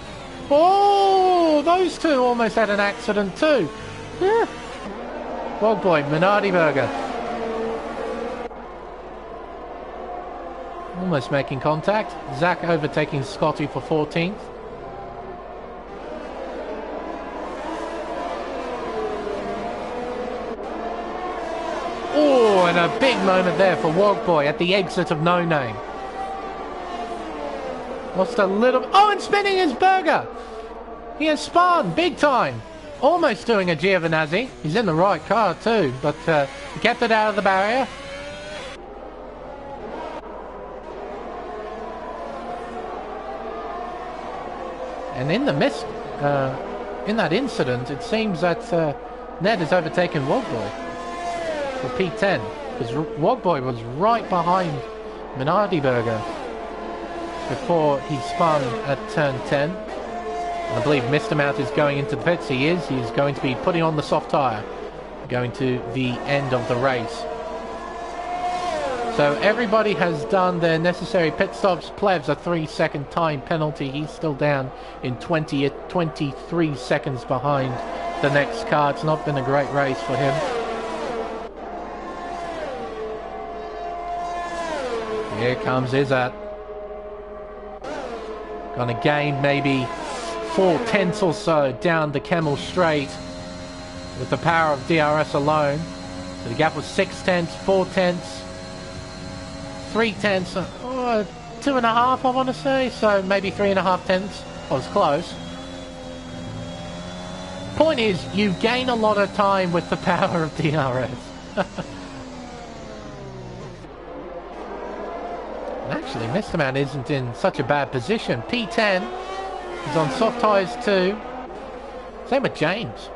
Oh, those two almost had an accident too. Yeah. Well, boy, Minardi Berger. Almost making contact. Zach overtaking Scotty for 14th. Oh, and a big moment there for Wogboy at the exit of No Name. Lost a little... Oh, and spinning his Berger. He has spun big time. Almost doing a Giovinazzi. He's in the right car too, but he kept it out of the barrier. And in the in that incident, it seems that Ned has overtaken Wogboy for P10, because Wogboy was right behind Minardi Burger before he spun at turn 10. And I believe Mr. Mount is going into the pits. He is. He's going to be putting on the soft tyre, going to the end of the race. So everybody has done their necessary pit stops. Plebs a 3-second time penalty. He's still down in 23 seconds behind the next car. It's not been a great race for him. Here comes Izzat. Gonna gain maybe 4/10 or so down the Camel Straight with the power of DRS alone. So the gap was 6/10, 4/10, 3/10, 2.5 I want to say, so maybe 3.5/10. I was close. Point is, you gain a lot of time with the power of DRS. And actually, Mr. Man isn't in such a bad position. P10 is on soft tyres too. Same with James.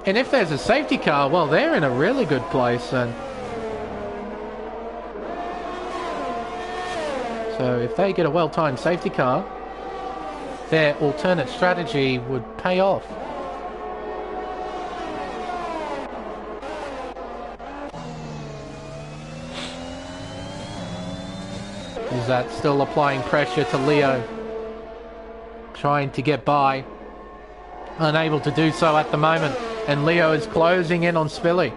And if there's a safety car, well, they're in a really good place. And so if they get a well-timed safety car, their alternate strategy would pay off. Is that still applying pressure to Leo, trying to get by, unable to do so at the moment, and Leo is closing in on Spilly.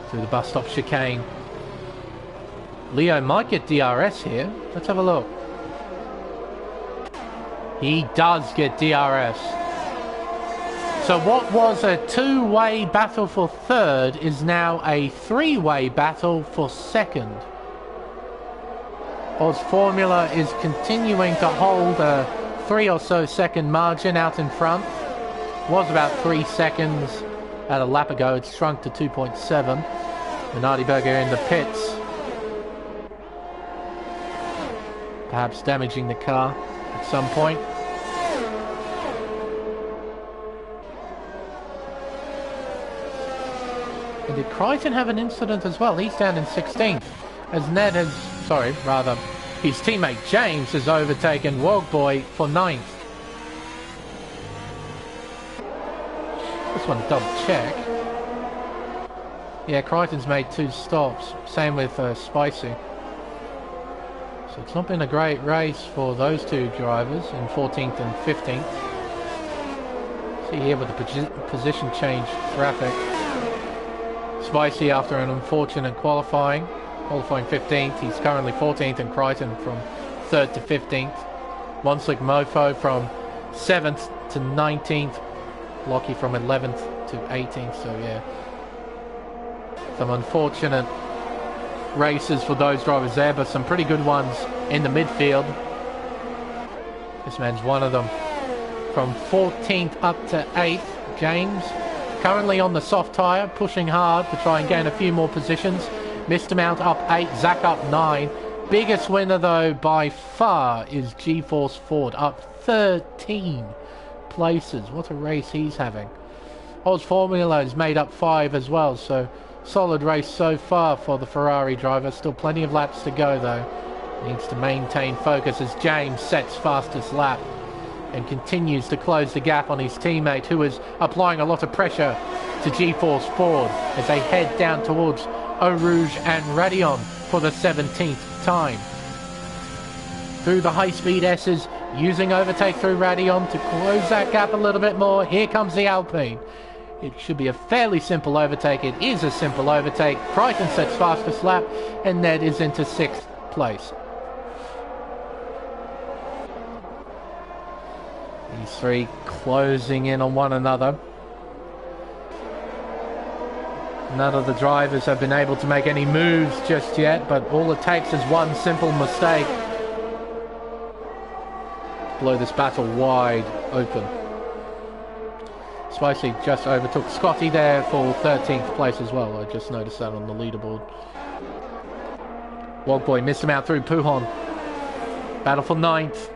Through the bus stop chicane. Leo might get DRS here. Let's have a look. He does get DRS. So what was a two-way battle for third is now a three-way battle for second. Oz Formula is continuing to hold a 3 or so second margin out in front. Was about 3 seconds at a lap ago. It's shrunk to 2.7. Minardi Burger in the pits, perhaps damaging the car at some point. And did Crichton have an incident as well? He's down in 16th. As Ned has, his teammate James has overtaken Wogboy for 9th. Just want to double check. Yeah, Crichton's made 2 stops. Same with Spicy. So it's not been a great race for those two drivers in 14th and 15th. See here with the position change graphic. Spicy after an unfortunate qualifying 15th. He's currently 14th, and Crichton from 3rd to 15th. One Slick Mofo from 7th to 19th. Lockie from 11th to 18th. So yeah, some unfortunate races for those drivers there, but some pretty good ones in the midfield. This man's one of them. From 14th up to 8th, James. Currently on the soft tyre, pushing hard to try and gain a few more positions. Mr. Mount up 8, Zach up 9. Biggest winner though by far is G-Force Ford, up 13 places. What a race he's having. Oz Formula has made up 5 as well, so solid race so far for the Ferrari driver. Still plenty of laps to go though. Needs to maintain focus as James sets fastest lap and continues to close the gap on his teammate, who is applying a lot of pressure to G-Force Ford as they head down towards Eau Rouge and Radion for the 17th time. Through the high-speed S's, using overtake through Radion to close that gap a little bit more. Here comes the Alpine. It should be a fairly simple overtake. It is a simple overtake. Crichton sets fastest lap, and Ned is into 6th place. These three closing in on one another. None of the drivers have been able to make any moves just yet, but all it takes is one simple mistake to blow this battle wide open. Spicy just overtook Scotty there for 13th place as well. I just noticed that on the leaderboard. Wogboy missed him out through Puhon. Battle for 9th.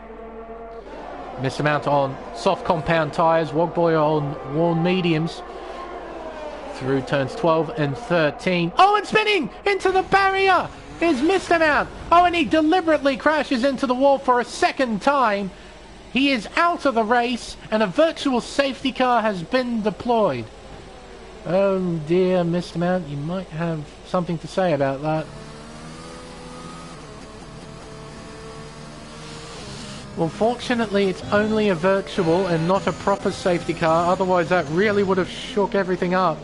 Missed him out on soft compound tyres. Wogboy on worn mediums. Through turns 12 and 13. Oh, and spinning into the barrier! He's missed him out. Oh, and he deliberately crashes into the wall for a second time. He is out of the race, and a virtual safety car has been deployed. Oh dear, Mr. Mount, you might have something to say about that. Well, fortunately, it's only a virtual and not a proper safety car. Otherwise, that really would have shook everything up.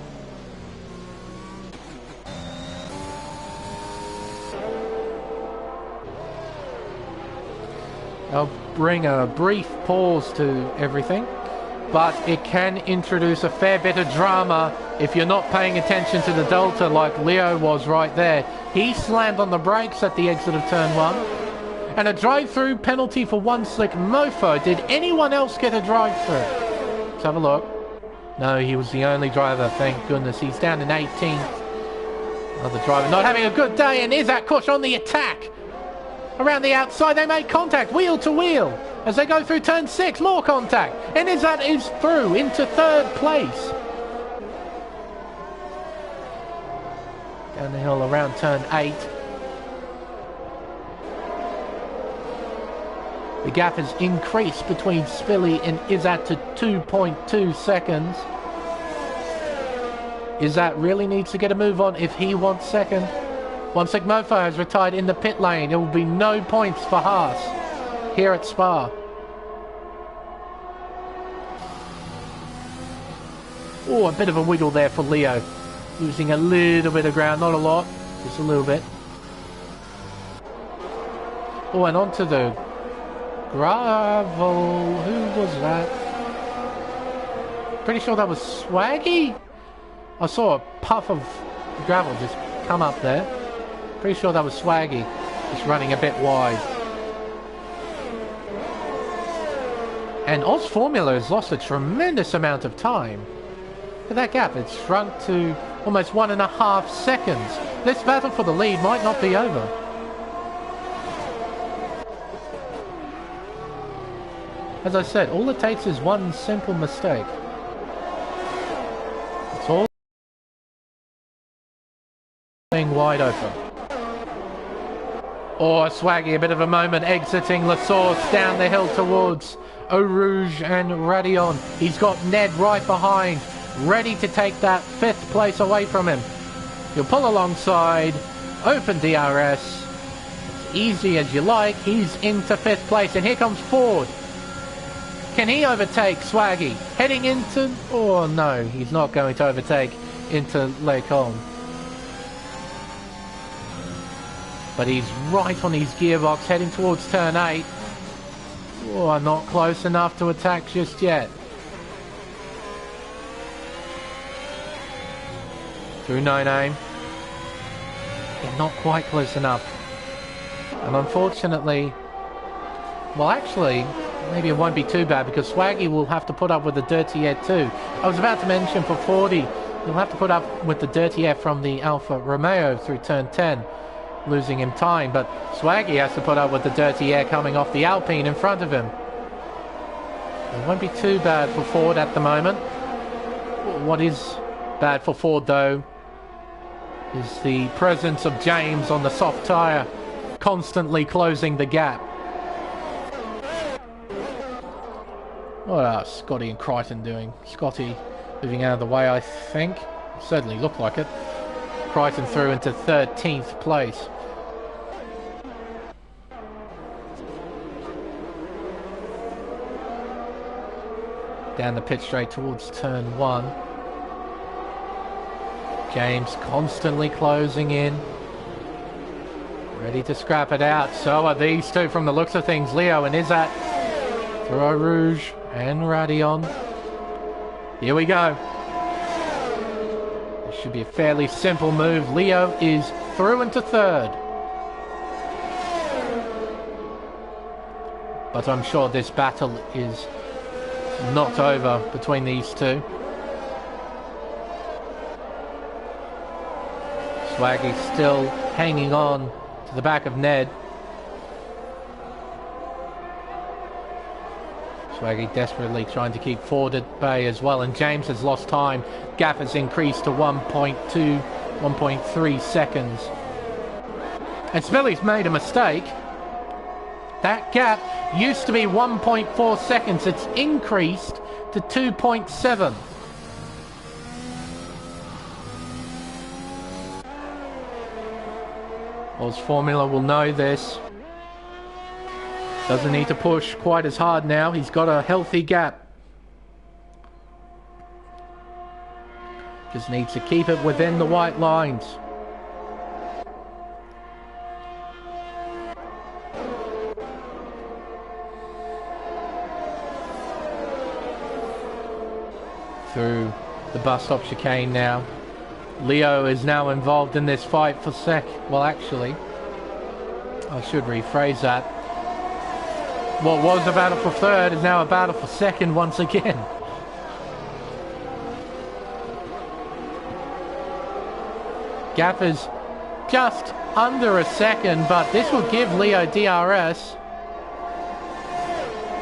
I'll bring a brief pause to everything, but it can introduce a fair bit of drama if you're not paying attention to the Delta like Leo was right there. He slammed on the brakes at the exit of turn 1, and a drive-through penalty for one slick mofo. Did anyone else get a drive-through? Let's have a look. No, he was the only driver, thank goodness. He's down in 18th. Another driver not having a good day, and Isaac Kush on the attack. Around the outside, they make contact, wheel to wheel. As they go through turn 6, more contact. And Izzat is through into 3rd place. Down the hill around turn 8. The gap has increased between Spilly and Izzat to 2.2 seconds. Izzat really needs to get a move on if he wants second. One Slick Mofo has retired in the pit lane. There will be no points for Haas here at Spa. Oh, a bit of a wiggle there for Leo. Losing a little bit of ground, not a lot, just a little bit. Oh, and onto the gravel. Who was that? Pretty sure that was Swaggy. I saw a puff of gravel just come up there. Pretty sure that was Swaggy, just running a bit wide. And Oz Formula has lost a tremendous amount of time. Look at that gap, it's shrunk to almost 1.5 seconds. This battle for the lead might not be over. As I said, all it takes is one simple mistake. It's all being wide open. Or Swaggy, a bit of a moment, exiting La Source down the hill towards Eau Rouge and Radion. He's got Ned right behind, ready to take that 5th place away from him. He'll pull alongside, open DRS. As easy as you like, he's into 5th place, and here comes Ford. Can he overtake Swaggy? Heading into... Oh no, he's not going to overtake into Les Colnes. But he's right on his gearbox, heading towards turn 8. Oh, not close enough to attack just yet. Through no name. Yeah, not quite close enough. And unfortunately... Well, actually, maybe it won't be too bad, because Swaggy will have to put up with the dirty air too. I was about to mention for 40, he'll have to put up with the dirty air from the Alfa Romeo through turn 10. Losing him time, but Swaggy has to put up with the dirty air coming off the Alpine in front of him. It won't be too bad for Ford at the moment. What is bad for Ford though is the presence of James on the soft tyre, constantly closing the gap. What are Scotty and Crichton doing? Scotty moving out of the way, I think. Certainly looked like it. Crichton through into 13th place. Down the pit straight towards turn 1. James constantly closing in. Ready to scrap it out. So are these two from the looks of things. Leo and Izzat through Eau Rouge and Radion. Here we go. This should be a fairly simple move. Leo is through into 3rd. But I'm sure this battle is not over between these two. Swaggy still hanging on to the back of Ned. Swaggy desperately trying to keep Ford at bay as well, and James has lost time. Gap has increased to 1.2, 1.3 seconds. And Spilly's made a mistake. That gap used to be 1.4 seconds. It's increased to 2.7. Oz Formula will know this. Doesn't need to push quite as hard now. He's got a healthy gap. Just needs to keep it within the white lines. Through the bus stop chicane now. Leo is now involved in this fight for well, actually, I should rephrase that. What was a battle for third is now a battle for second once again. Gap is just under a second, but this will give Leo DRS.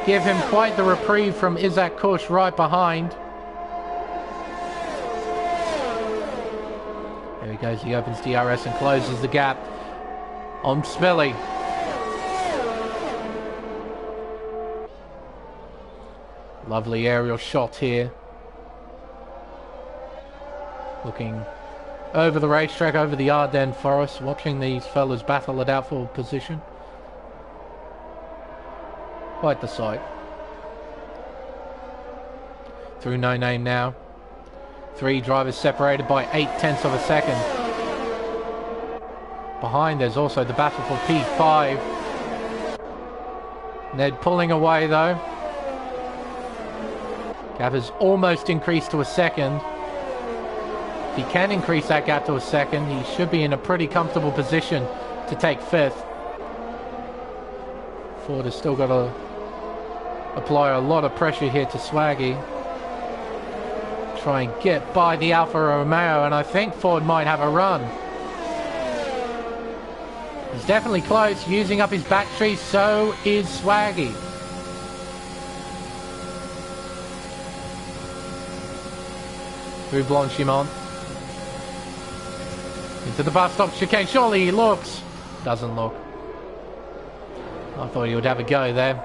Give him quite the reprieve from Isaac Kush right behind. There he goes, he opens DRS and closes the gap on Spilly. Lovely aerial shot here. Looking over the racetrack, over the Ardennes Forest, watching these fellas battle it out for position. Quite the sight. Through No Name now. 3 drivers separated by 0.8 of a second. Behind there's also the battle for P5. Ned pulling away though. Gap has almost increased to a second. If he can increase that gap to a second, he should be in a pretty comfortable position to take 5th. Ford has still got to apply a lot of pressure here to Swaggy. Try and get by the Alfa Romeo, and I think Ford might have a run. He's definitely close, using up his battery, so is Swaggy. Through Blanchimont. Into the bus stop chicane. Surely he looks. Doesn't look. I thought he would have a go there.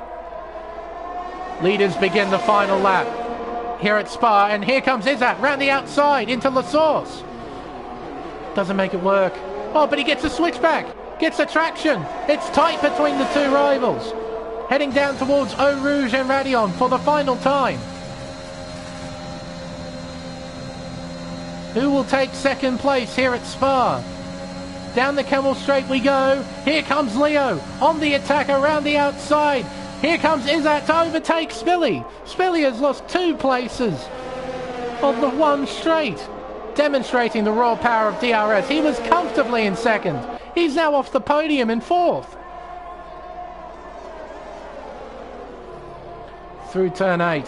Leaders begin the final lap here at Spa, and here comes Izzat round the outside into La Source. Doesn't make it work. Oh, but he gets a switchback. Gets a traction. It's tight between the two rivals. Heading down towards Eau Rouge and Radion for the final time. Who will take second place here at Spa? Down the Camel Straight we go. Here comes Leo on the attack around the outside. Here comes Izzat to overtake Spilly. Spilly has lost 2 places on the one straight, demonstrating the raw power of DRS. He was comfortably in second. He's now off the podium in 4th. Through turn 8.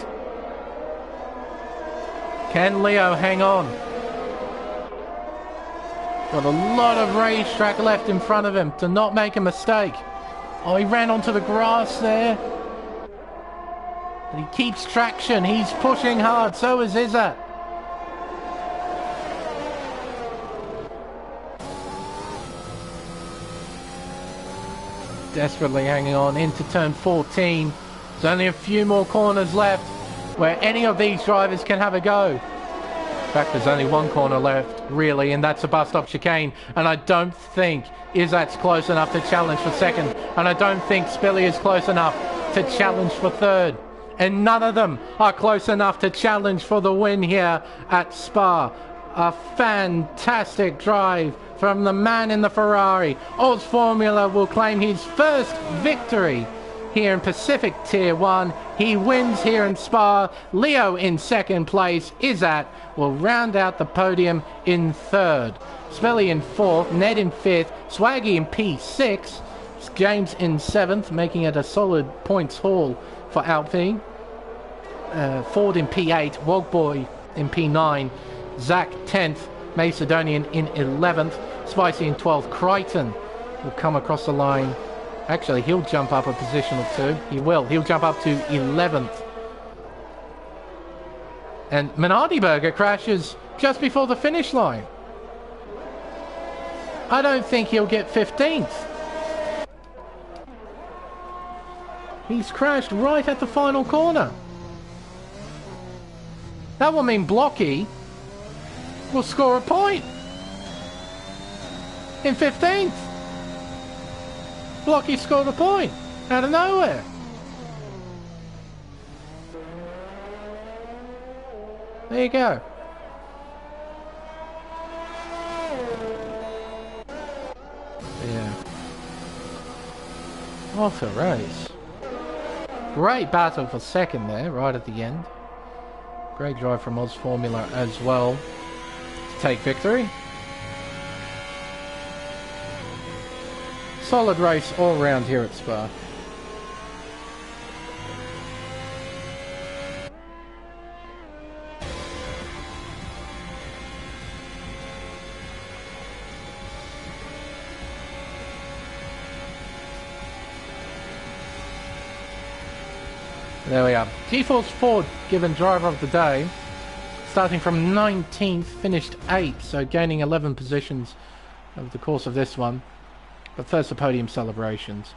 Can Leo hang on? Got a lot of racetrack left in front of him to not make a mistake. Oh, he ran onto the grass there. But he keeps traction. He's pushing hard. So is Izzat. Desperately hanging on into turn 14. There's only a few more corners left where any of these drivers can have a go. In fact, there's only one corner left, really, and that's a bus stop chicane. And I don't think Izzat's close enough to challenge for second. And I don't think Spilly is close enough to challenge for third. And none of them are close enough to challenge for the win here at Spa. A fantastic drive from the man in the Ferrari. Oz Formula will claim his first victory here in Pacific Tier 1. He wins here in Spa. Leo in second place. Izzat will round out the podium in 3rd. Spilly in 4th. Ned in 5th. Swaggy in P6. James in 7th, making it a solid points haul for Alpine. Ford in P8. Wogboy in P9. Zach 10th. Macedonian in 11th. Spicy in 12th. Crichton will come across the line. Actually, he'll jump up a position or two. He will. He'll jump up to 11th. And Menardiberger crashes just before the finish line. I don't think he'll get 15th. He's crashed right at the final corner. That will mean Blocky will score a point in 15th. Blocky scored a point out of nowhere. There you go. Yeah. What a race. Great battle for second there, right at the end. Great drive from Oz Formula as well to take victory. Solid race all round here at Spa. There we are. G-Force Ford given driver of the day. Starting from 19th, finished 8th, so gaining 11 positions over the course of this one. But first the podium celebrations.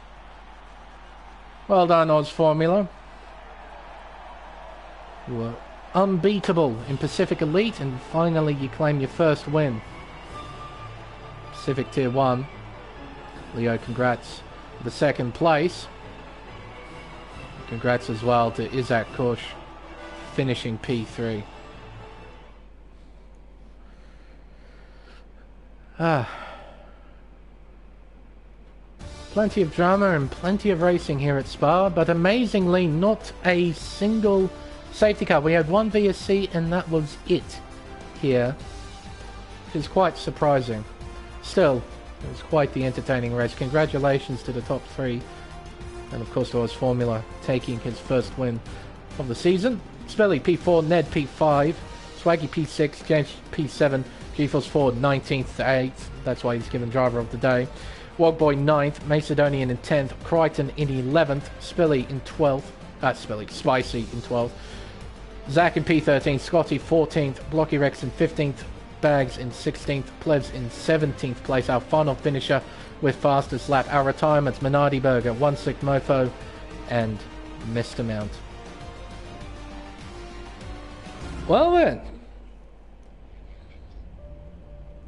Well done, Oz Formula. You were unbeatable in Pacific Elite, and finally you claim your first win. Pacific Tier 1. Leo, congrats for the second place. Congrats as well to Isaac Kush, finishing P3. Plenty of drama and plenty of racing here at Spa, but amazingly not a single safety car. We had one VSC and that was it here, which is quite surprising. Still, it was quite the entertaining race. Congratulations to the top three. And of course, there was Formula taking his first win of the season. Spelly P4, Ned P5, Swaggy P6, James P7, GeForce Ford 19th to 8th. That's why he's given driver of the day. Wogboy 9th, Macedonian in 10th, Crichton in 11th, Spilly in 12th, Spicy in 12th, Zach in P13th, Scotty 14th, Blocky Rex in 15th, Bags in 16th, Plebs in 17th place. Our final finisher with fastest lap. Our retirements, Minardi Burger, One Slick Mofo, and Mr. Mount. Well then,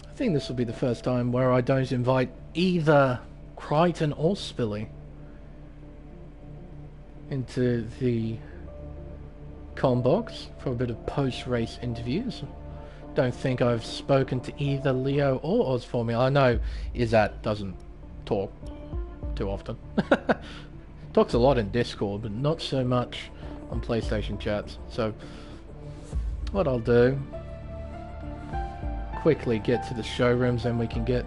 I think this will be the first time where I don't invite either Crichton or Spilly into the comm box for a bit of post-race interviews. Don't think I've spoken to either Leo or Oz Formula. I know Izzat doesn't talk too often. Talks a lot in Discord, but not so much on PlayStation chats. So what I'll do, quickly get to the showrooms and we can get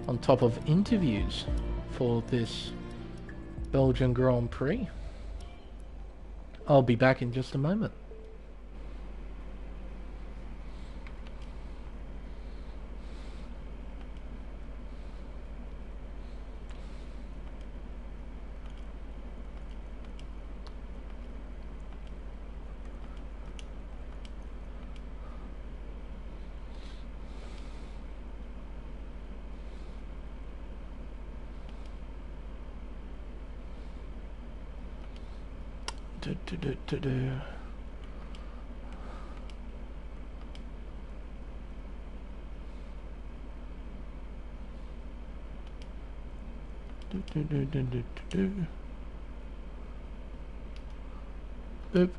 on top of interviews for this Belgian Grand Prix. I'll be back in just a moment. Boop.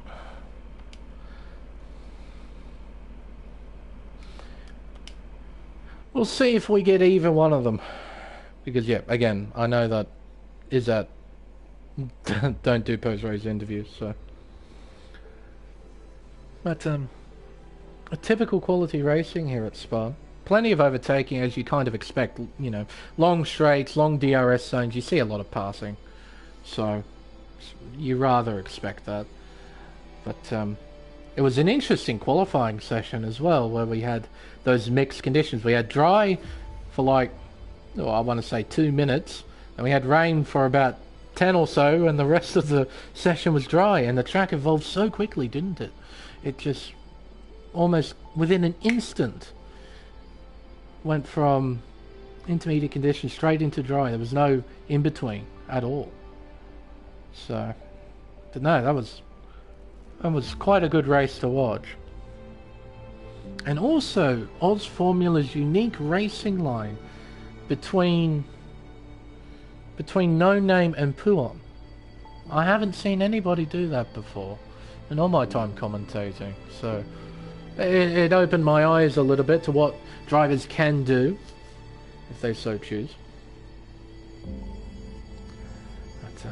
We'll see if we get either one of them, because yeah, again, I know that Izzat don't do post-race interviews, so. But a typical quality racing here at Spa. Plenty of overtaking, as you kind of expect. You know, long straights, long DRS zones. You see a lot of passing, so you rather expect that. But it was an interesting qualifying session as well, where we had those mixed conditions. We had dry for like, oh, I want to say 2 minutes, and we had rain for about 10 or so, and the rest of the session was dry, and the track evolved so quickly, didn't it? It just almost within an instant went from intermediate conditions straight into dry. There was no in between at all. So, but no, that was quite a good race to watch. And also Oz Formula's unique racing line between No Name and Puon. I haven't seen anybody do that before in all my time commentating, so it opened my eyes a little bit to what drivers can do if they so choose. But,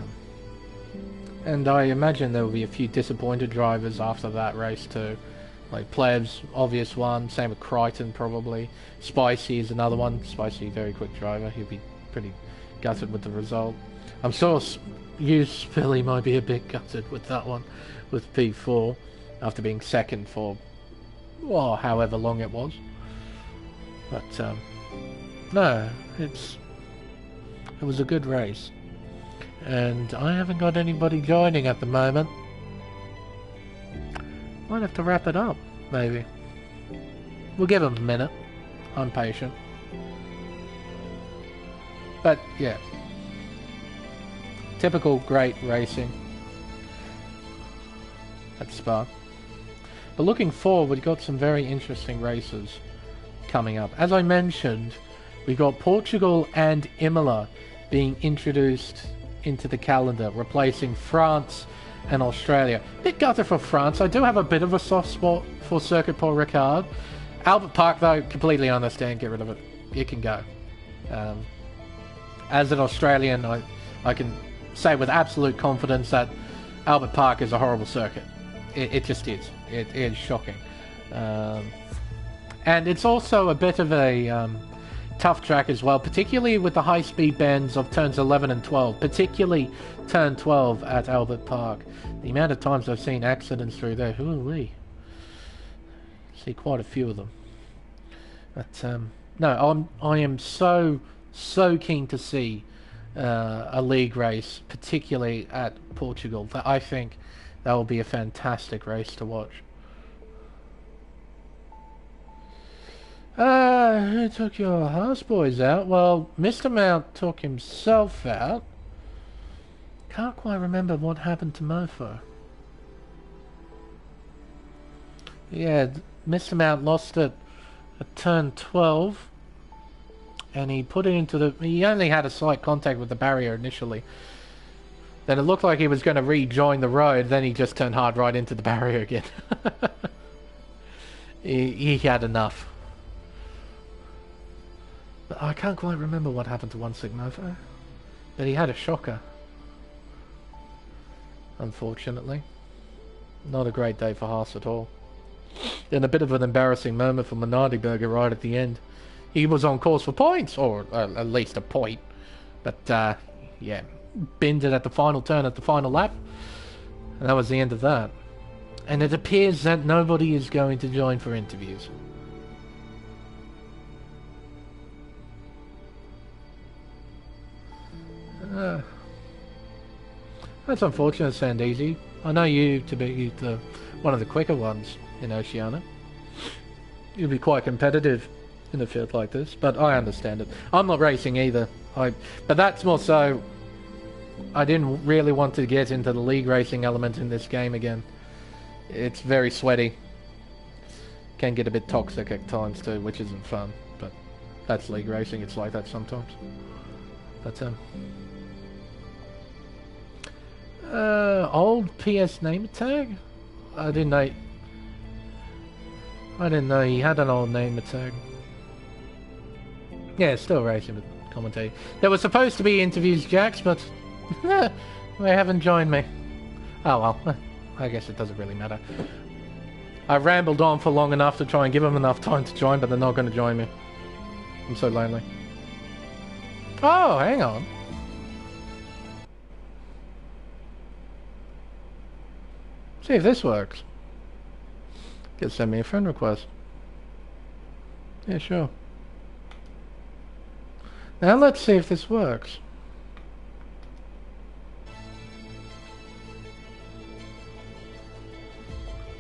and I imagine there will be a few disappointed drivers after that race too. Like Pleb's, obvious one. Same with Crichton, probably. Spicy is another one. Spicy, very quick driver. He'll be pretty gutted with the result. I'm sure you, Spilly, might be a bit gutted with that one, with P4, after being second for, well, however long it was. But no, it was a good race, and I haven't got anybody joining at the moment. Might have to wrap it up, maybe. We'll give him a minute. I'm patient. But, yeah. Typical great racing at Spa. But looking forward, we've got some very interesting races coming up. As I mentioned, we've got Portugal and Imola being introduced into the calendar, replacing France and Australia. Bit gutted for France. I do have a bit of a soft spot for Circuit Paul Ricard. Albert Park, though, completely understand. Get rid of it. It can go. As an Australian, I can say with absolute confidence that Albert Park is a horrible circuit. It just is. It is shocking. And it's also a bit of a tough track as well, particularly with the high-speed bends of turns 11 and 12, particularly turn 12 at Albert Park. The amount of times I've seen accidents through there, ooh-wee. See quite a few of them. But no, I am so keen to see a league race, particularly at Portugal. That I think that will be a fantastic race to watch. Who took your houseboys out? Well, Mr. Mount took himself out. Can't quite remember what happened to Mofo. Yeah, Mr. Mount lost it at turn 12. And he put it into the... He only had a slight contact with the barrier initially. Then it looked like he was going to rejoin the road. Then he just turned hard right into the barrier again. he had enough. But I can't quite remember what happened to 1-Sigmofo. But he had a shocker. Unfortunately. Not a great day for Haas at all. Then a bit of an embarrassing moment for Minardi right at the end. He was on course for points, or at least a point. But, yeah, binned it at the final turn at the final lap. And that was the end of that. And it appears that nobody is going to join for interviews. That's unfortunate, Sandeezy. I know you to be one of the quicker ones in Oceania. You'll be quite competitive in a field like this, but I understand it. I'm not racing either. But that's more so, I didn't really want to get into the league racing element in this game again. It's very sweaty. Can get a bit toxic at times too, which isn't fun. But that's league racing. It's like that sometimes. But old PS name tag? I didn't know he had an old name tag. Yeah, still racing with commentating. There were supposed to be interviews, Jax, but they haven't joined me. Oh well, I guess it doesn't really matter. I've rambled on for long enough to try and give them enough time to join, but they're not going to join me. I'm so lonely. Oh, hang on. See if this works. Just send me a friend request. Yeah, sure. Now let's see if this works.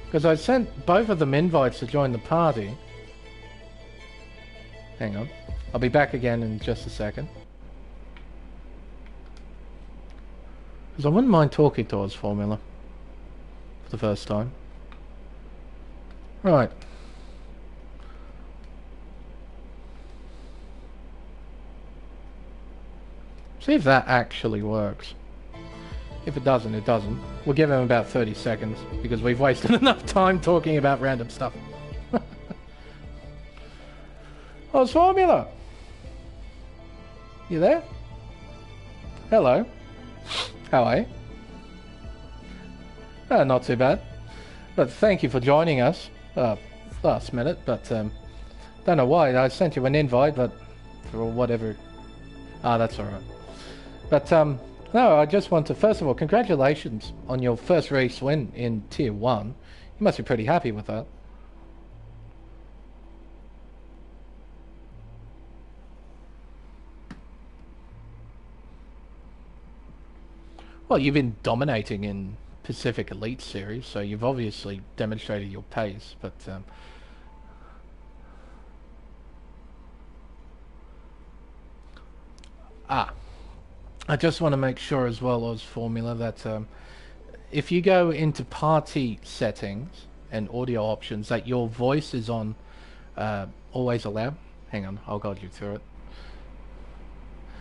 Because I sent both of them invites to join the party. Hang on. I'll be back again in just a second. Because I wouldn't mind talking towards Formula. For the first time. Right. See if that actually works. If it doesn't, it doesn't. We'll give him about 30 seconds, because we've wasted enough time talking about random stuff. Oh, it's Formula! You there? Hello. How are you? Not too bad. But thank you for joining us. Last minute, but don't know why. I sent you an invite, but for whatever... Ah, that's alright. But, no, I just want to, first of all, congratulations on your first race win in Tier 1. You must be pretty happy with that. Well, you've been dominating in Pacific Elite Series, so you've obviously demonstrated your pace, but... I just want to make sure as well as Formula that if you go into party settings and audio options, that your voice is on always allowed. Hang on, I'll guide you through it.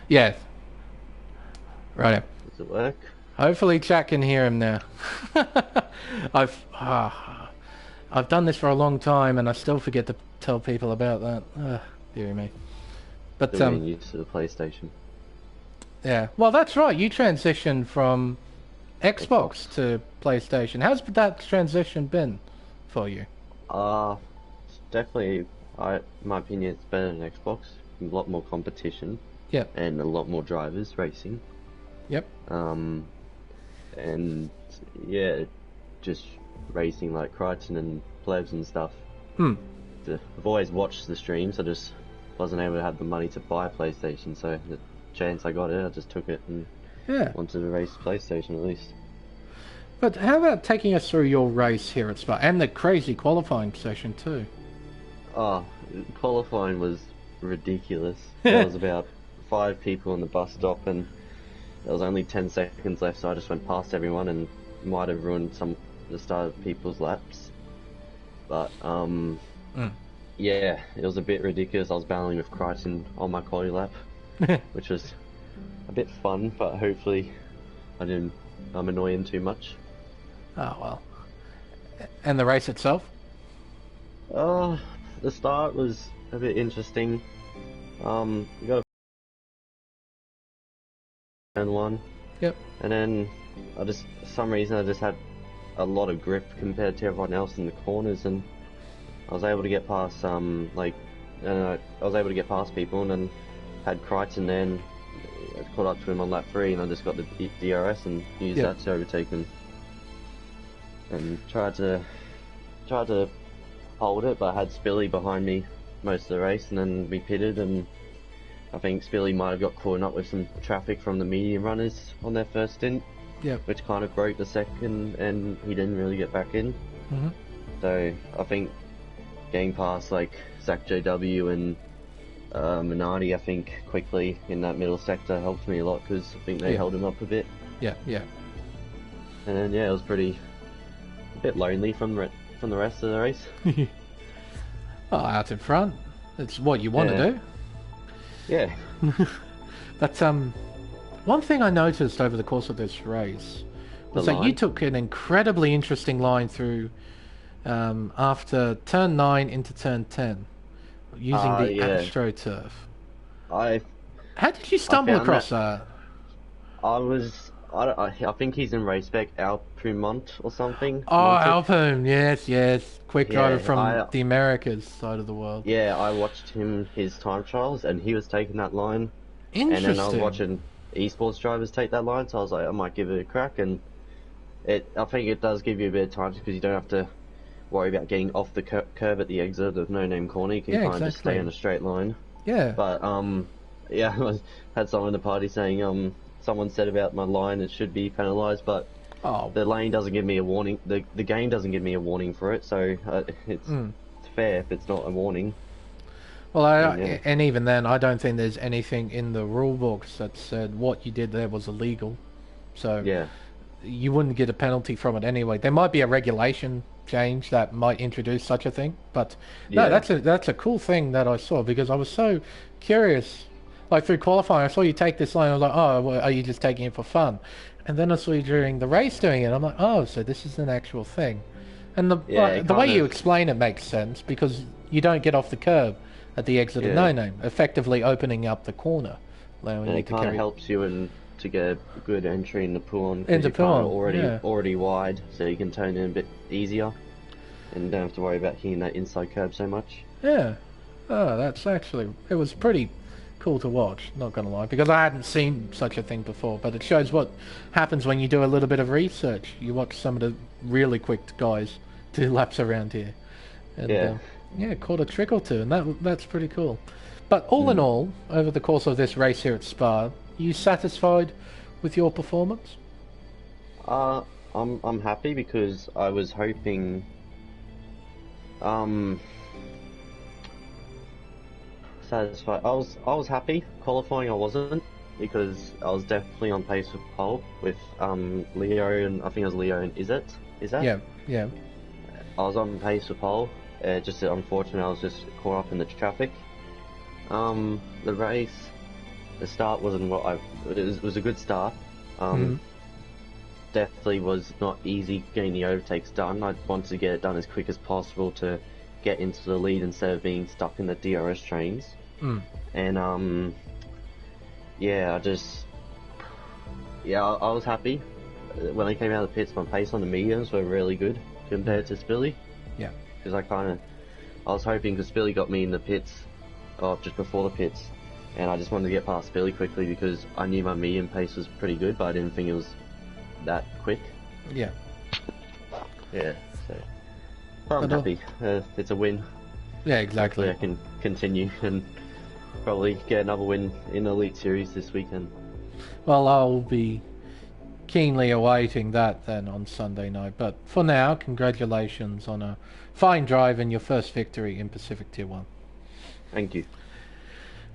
Yeah. Right. Does it work? Hopefully chat can hear him now. I've done this for a long time and I still forget to tell people about that. Dear me. But Still getting used to the PlayStation. Yeah, well, that's right. You transitioned from Xbox to PlayStation. How's that transition been for you? Definitely, in my opinion, it's better than Xbox. A lot more competition. Yep. And a lot more drivers racing. Yep. And yeah, just racing like Crichton and Plebs and stuff. I've always watched the streams. I just wasn't able to have the money to buy a PlayStation, so the chance I got it, I just took it and wanted to race PlayStation at least. But how about taking us through your race here at Spa and the crazy qualifying session too? Oh, qualifying was ridiculous. There was about 5 people on the bus stop and there was only 10 seconds left, so I just went past everyone and might have ruined the start of people's laps. But yeah, it was a bit ridiculous. I was battling with Crichton on my quality lap. Which was a bit fun, but hopefully I'm annoying too much. Oh well. And the race itself? The start was a bit interesting. You got turn 1. Yep. And then for some reason I just had a lot of grip compared to everyone else in the corners, and I was able to get past I was able to get past people, and then had Crichton then caught up to him on lap 3, and I just got the DRS and used that to overtake him. And tried to hold it, but I had Spilly behind me most of the race, and then we pitted, and I think Spilly might have got caught up with some traffic from the medium runners on their first stint, which kind of broke the second, and he didn't really get back in. So I think getting past like Zach JW and Minardi, I think, quickly in that middle sector helped me a lot, because I think they held him up a bit. Yeah. And then it was a bit lonely from the rest of the race. Oh, out in front. That's what you want to do. Yeah. But one thing I noticed over the course of this race was that you took an incredibly interesting line through after turn 9 into turn 10. Using the AstroTurf. How did you stumble across that? I think he's in Race Spec Alpumont or something. Oh, Alpum, yes. Quick driver from the Americas side of the world. Yeah, I watched his time trials, and he was taking that line. Interesting. And then I was watching esports drivers take that line, so I was like, I might give it a crack. And I think it does give you a bit of time, because you don't have to worry about getting off the curb at the exit of No Name Corner. You can kind of just stay in a straight line. Yeah. But yeah, I had someone in the party saying someone said about my line it should be penalised, but the lane doesn't give me a warning. The game doesn't give me a warning for it, so it's fair if it's not a warning. Well, and even then, I don't think there's anything in the rule books that said what you did there was illegal. So yeah, you wouldn't get a penalty from it anyway. There might be a regulation change that might introduce such a thing, but no, that's a cool thing that I saw, because I was so curious. Like through qualifying, I saw you take this line. I was like, oh, well, are you just taking it for fun? And then I saw you during the race doing it. I'm like, oh, so this is an actual thing. And the way you explain it makes sense, because you don't get off the curb at the exit of No Name, effectively opening up the corner. And it kind of helps you to get a good entry in the pool, because you're kind of already wide, so you can turn in a bit easier and don't have to worry about hitting that inside curb so much. Yeah. Oh, it was pretty cool to watch, not gonna lie, because I hadn't seen such a thing before, but it shows what happens when you do a little bit of research. You watch some of the really quick guys do laps around here, and caught a trick or two, and that's pretty cool. But all in all, over the course of this race here at Spa, you satisfied with your performance? I'm happy, because I was hoping satisfied. I was happy. Qualifying I wasn't, because I was definitely on pace with pole with Leo, and I think it was Leo and Is that? Yeah. I was on pace with pole. Just unfortunately, I was just caught up in the traffic. The race, the start wasn't what it was a good start. Definitely was not easy getting the overtakes done. I wanted to get it done as quick as possible to get into the lead instead of being stuck in the DRS trains. And I was happy when I came out of the pits. My pace on the mediums were really good compared to Spilly. Yeah, because I was hoping, because Spilly got me in the pits, just before the pits, and I just wanted to get past Spilly quickly, because I knew my medium pace was pretty good, but I didn't think it was that quick. Yeah. Yeah. So I'm happy. It's a win. Yeah, exactly. Hopefully I can continue and probably get another win in the Elite Series this weekend. Well, I'll be keenly awaiting that then on Sunday night. But for now, congratulations on a fine drive and your first victory in Pacific Tier 1. Thank you.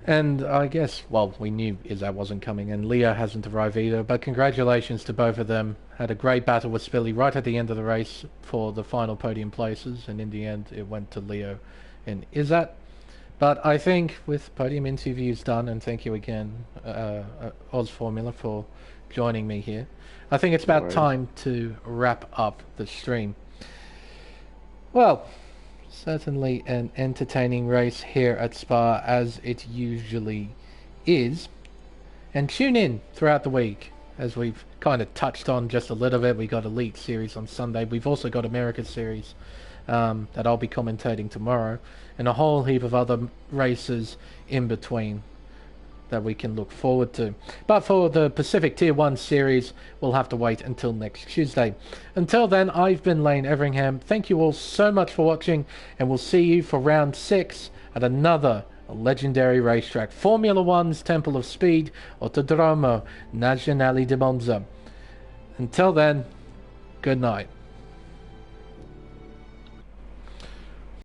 And I guess, well, we knew Izzat wasn't coming, and Leo hasn't arrived either, but congratulations to both of them. Had a great battle with Spilly right at the end of the race for the final podium places, and in the end it went to Leo and Izzat. But I think with podium interviews done, and thank you again, Oz Formula, for joining me here, I think it's about time to wrap up the stream. Well, certainly an entertaining race here at Spa, as it usually is. And tune in throughout the week, as we've kind of touched on just a little bit. We got Elite Series on Sunday. We've also got America Series that I'll be commentating tomorrow, and a whole heap of other races in between that we can look forward to. But for the Pacific Tier 1 series, we'll have to wait until next Tuesday. Until then, I've been Lane Everingham. Thank you all so much for watching, and we'll see you for round 6 at another legendary racetrack, Formula One's Temple of Speed, Autodromo Nazionale di Monza. Until then, good night.